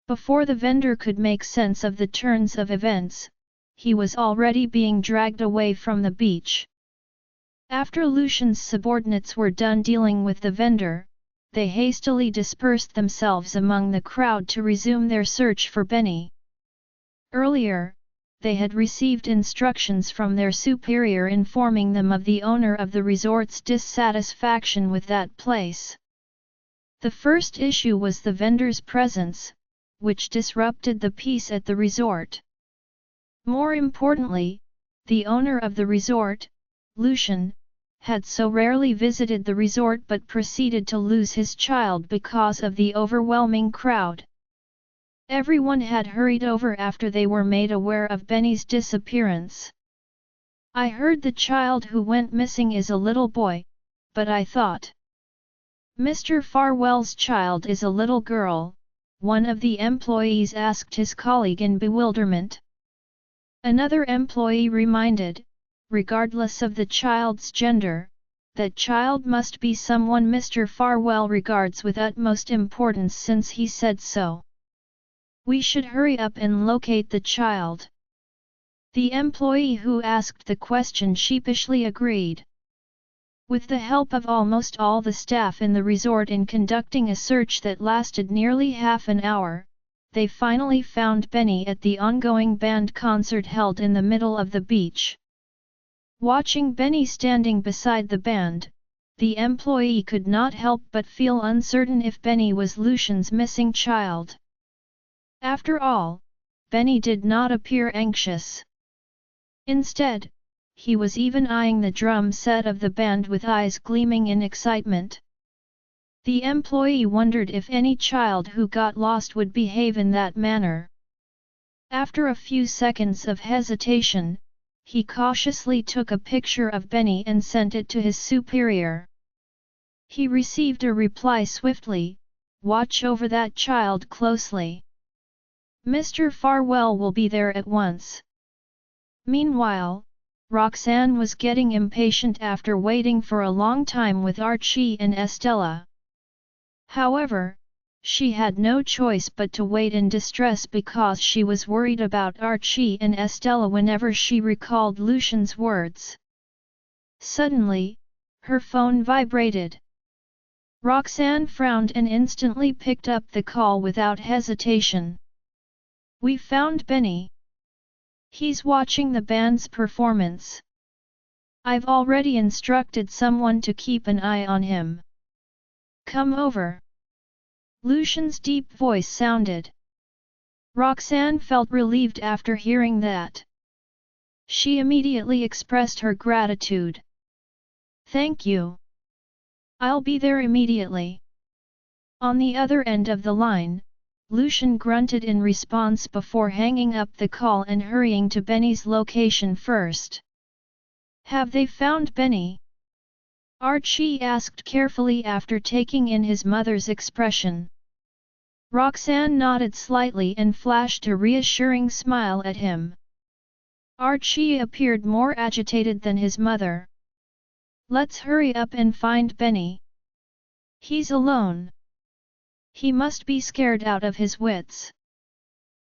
[SPEAKER 1] Before the vendor could make sense of the turns of events, he was already being dragged away from the beach. After Lucian's subordinates were done dealing with the vendor, they hastily dispersed themselves among the crowd to resume their search for Benny. Earlier, they had received instructions from their superior informing them of the owner of the resort's dissatisfaction with that place. The first issue was the vendor's presence, which disrupted the peace at the resort. More importantly, the owner of the resort, Lucian, had so rarely visited the resort but proceeded to lose his child because of the overwhelming crowd. Everyone had hurried over after they were made aware of Benny's disappearance. "I heard the child who went missing is a little boy, but I thought Mr. Farwell's child is a little girl," one of the employees asked his colleague in bewilderment. Another employee reminded, regardless of the child's gender, that child must be someone Mr. Farwell regards with utmost importance since he said so. "We should hurry up and locate the child." The employee who asked the question sheepishly agreed. With the help of almost all the staff in the resort in conducting a search that lasted nearly half an hour, they finally found Benny at the ongoing band concert held in the middle of the beach. Watching Benny standing beside the band, the employee could not help but feel uncertain if Benny was Lucian's missing child. After all, Benny did not appear anxious. Instead, he was even eyeing the drum set of the band with eyes gleaming in excitement. The employee wondered if any child who got lost would behave in that manner. After a few seconds of hesitation, he cautiously took a picture of Benny and sent it to his superior. He received a reply swiftly, "Watch over that child closely. Mr. Farwell will be there at once." Meanwhile, Roxanne was getting impatient after waiting for a long time with Archie and Estella. However, she had no choice but to wait in distress because she was worried about Archie and Estella whenever she recalled Lucian's words. Suddenly, her phone vibrated. Roxanne frowned and instantly picked up the call without hesitation. "We found Benny. He's watching the band's performance. I've already instructed someone to keep an eye on him. Come over." Lucian's deep voice sounded. Roxanne felt relieved after hearing that. She immediately expressed her gratitude. "Thank you. I'll be there immediately." On the other end of the line, Lucian grunted in response before hanging up the call and hurrying to Benny's location first. "Have they found Benny?" Archie asked carefully after taking in his mother's expression. Roxanne nodded slightly and flashed a reassuring smile at him. Archie appeared more agitated than his mother. "Let's hurry up and find Benny. He's alone. He must be scared out of his wits."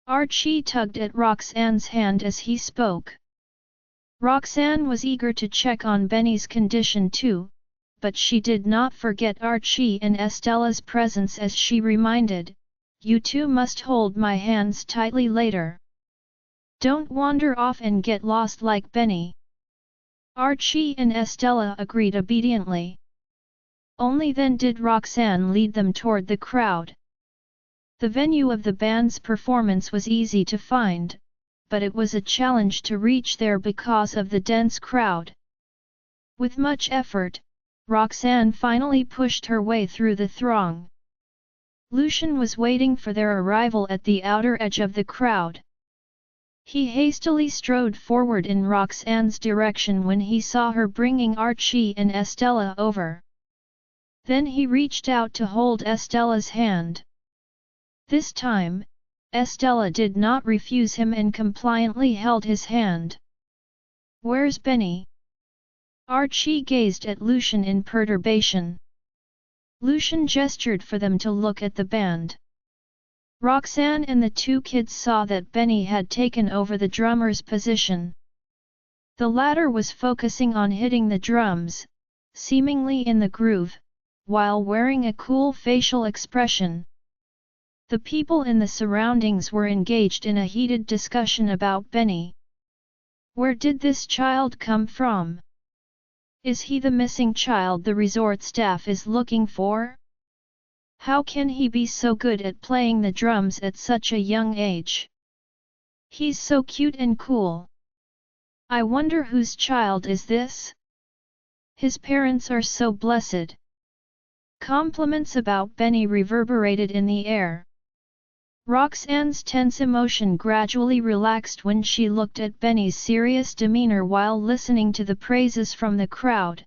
[SPEAKER 1] Archie tugged at Roxanne's hand as he spoke. Roxanne was eager to check on Benny's condition too, but she did not forget Archie and Estella's presence as she reminded, "You two must hold my hands tightly later. Don't wander off and get lost like Benny." Archie and Estella agreed obediently. Only then did Roxanne lead them toward the crowd. The venue of the band's performance was easy to find, but it was a challenge to reach there because of the dense crowd. With much effort, Roxanne finally pushed her way through the throng. Lucian was waiting for their arrival at the outer edge of the crowd. He hastily strode forward in Roxanne's direction when he saw her bringing Archie and Estella over. Then he reached out to hold Estella's hand. This time, Estella did not refuse him and compliantly held his hand. "Where's Benny?" Archie gazed at Lucian in perturbation. Lucian gestured for them to look at the band. Roxanne and the two kids saw that Benny had taken over the drummer's position. The latter was focusing on hitting the drums, seemingly in the groove, while wearing a cool facial expression. The people in the surroundings were engaged in a heated discussion about Benny. Where did this child come from? Is he the missing child the resort staff is looking for? How can he be so good at playing the drums at such a young age? He's so cute and cool. I wonder whose child is this? His parents are so blessed. Compliments about Benny reverberated in the air. Roxanne's tense emotion gradually relaxed when she looked at Benny's serious demeanor while listening to the praises from the crowd.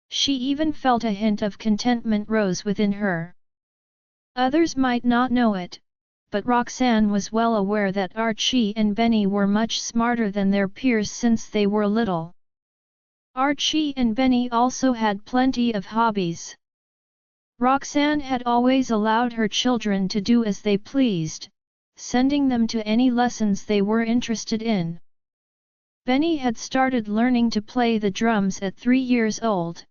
[SPEAKER 1] She even felt a hint of contentment rose within her. Others might not know it, but Roxanne was well aware that Archie and Benny were much smarter than their peers since they were little. Archie and Benny also had plenty of hobbies. Roxanne had always allowed her children to do as they pleased, sending them to any lessons they were interested in. Benny had started learning to play the drums at 3 years old.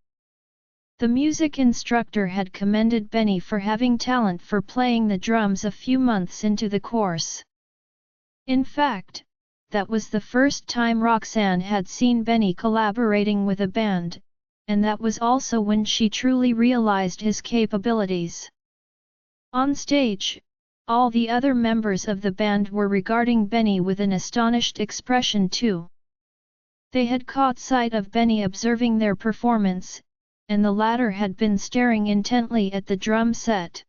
[SPEAKER 1] The music instructor had commended Benny for having talent for playing the drums a few months into the course. In fact, that was the first time Roxanne had seen Benny collaborating with a band, and that was also when she truly realized his capabilities. On stage, all the other members of the band were regarding Benny with an astonished expression too. They had caught sight of Benny observing their performance, and the latter had been staring intently at the drum set.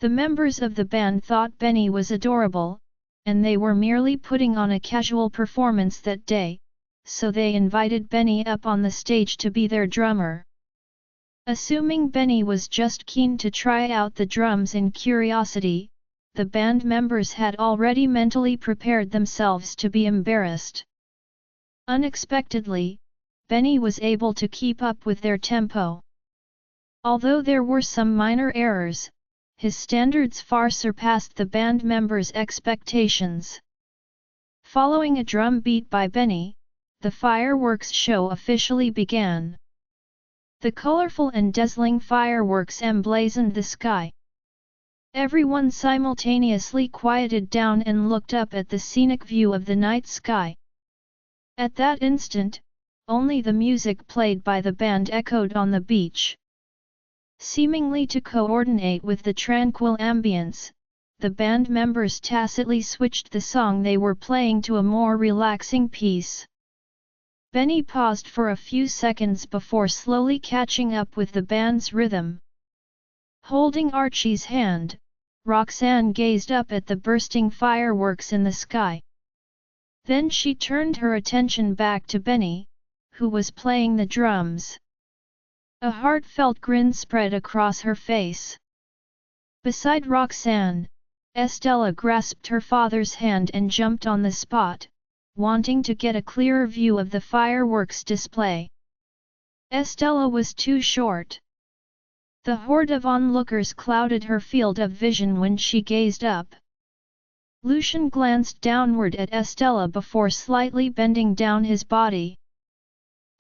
[SPEAKER 1] The members of the band thought Benny was adorable, and they were merely putting on a casual performance that day, so they invited Benny up on the stage to be their drummer. Assuming Benny was just keen to try out the drums in curiosity, the band members had already mentally prepared themselves to be embarrassed. Unexpectedly, Benny was able to keep up with their tempo. Although there were some minor errors, his standards far surpassed the band members' expectations. Following a drum beat by Benny, the fireworks show officially began. The colorful and dazzling fireworks emblazoned the sky. Everyone simultaneously quieted down and looked up at the scenic view of the night sky. At that instant, only the music played by the band echoed on the beach. Seemingly to coordinate with the tranquil ambience, the band members tacitly switched the song they were playing to a more relaxing piece. Benny paused for a few seconds before slowly catching up with the band's rhythm. Holding Archie's hand, Roxanne gazed up at the bursting fireworks in the sky. Then she turned her attention back to Benny, who was playing the drums. A heartfelt grin spread across her face. Beside Roxanne, Estella grasped her father's hand and jumped on the spot, wanting to get a clearer view of the fireworks display. Estella was too short. The horde of onlookers clouded her field of vision when she gazed up. Lucian glanced downward at Estella before slightly bending down his body.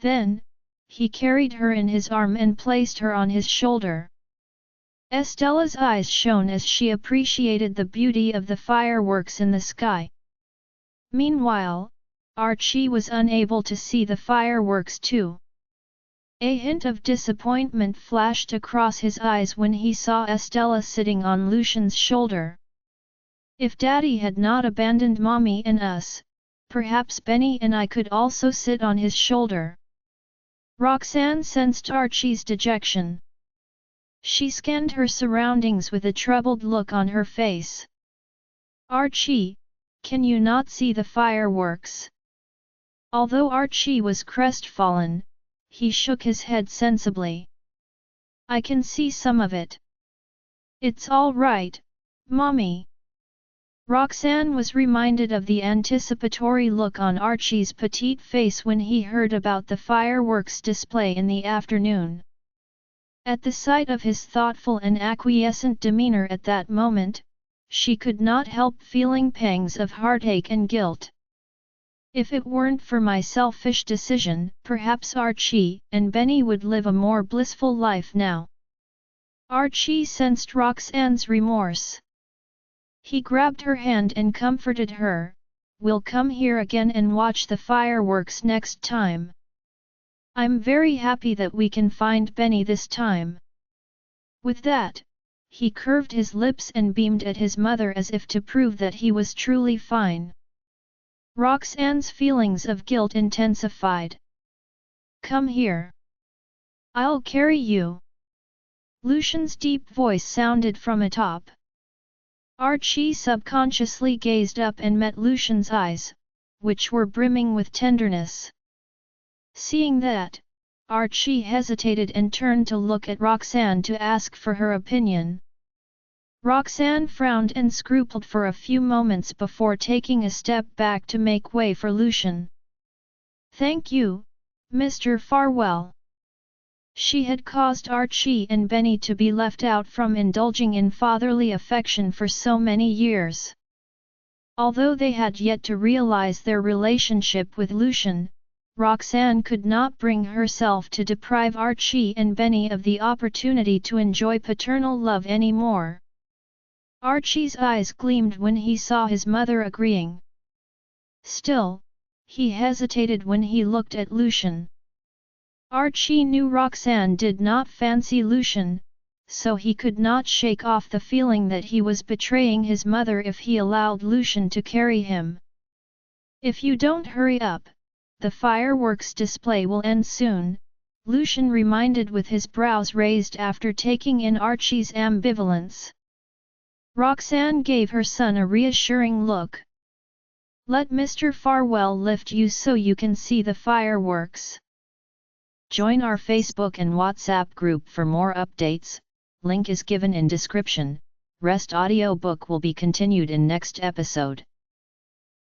[SPEAKER 1] Then, he carried her in his arm and placed her on his shoulder. Estella's eyes shone as she appreciated the beauty of the fireworks in the sky. Meanwhile, Archie was unable to see the fireworks too. A hint of disappointment flashed across his eyes when he saw Estella sitting on Lucian's shoulder. If Daddy had not abandoned Mommy and us, perhaps Benny and I could also sit on his shoulder. Roxanne sensed Archie's dejection. She scanned her surroundings with a troubled look on her face. Archie, can you not see the fireworks? Although Archie was crestfallen, he shook his head sensibly. I can see some of it. It's all right, Mommy. Roxanne was reminded of the anticipatory look on Archie's petite face when he heard about the fireworks display in the afternoon. At the sight of his thoughtful and acquiescent demeanor at that moment, she could not help feeling pangs of heartache and guilt. If it weren't for my selfish decision, perhaps Archie and Benny would live a more blissful life now. Archie sensed Roxanne's remorse. He grabbed her hand and comforted her. We'll come here again and watch the fireworks next time. I'm very happy that we can find Benny this time. With that, he curved his lips and beamed at his mother as if to prove that he was truly fine. Roxanne's feelings of guilt intensified. Come here. I'll carry you. Lucian's deep voice sounded from atop. Archie subconsciously gazed up and met Lucian's eyes, which were brimming with tenderness. Seeing that, Archie hesitated and turned to look at Roxanne to ask for her opinion. Roxanne frowned and scrupled for a few moments before taking a step back to make way for Lucian. Thank you, Mr. Farwell. She had caused Archie and Benny to be left out from indulging in fatherly affection for so many years. Although they had yet to realize their relationship with Lucian, Roxanne could not bring herself to deprive Archie and Benny of the opportunity to enjoy paternal love anymore. Archie's eyes gleamed when he saw his mother agreeing. Still, he hesitated when he looked at Lucian. Archie knew Roxanne did not fancy Lucian, so he could not shake off the feeling that he was betraying his mother if he allowed Lucian to carry him. If you don't hurry up, the fireworks display will end soon, Lucian reminded with his brows raised after taking in Archie's ambivalence. Roxanne gave her son a reassuring look. Let Mr. Farwell lift you so you can see the fireworks. Join our Facebook and WhatsApp group for more updates, link is given in description. Rest audiobook will be continued in next episode.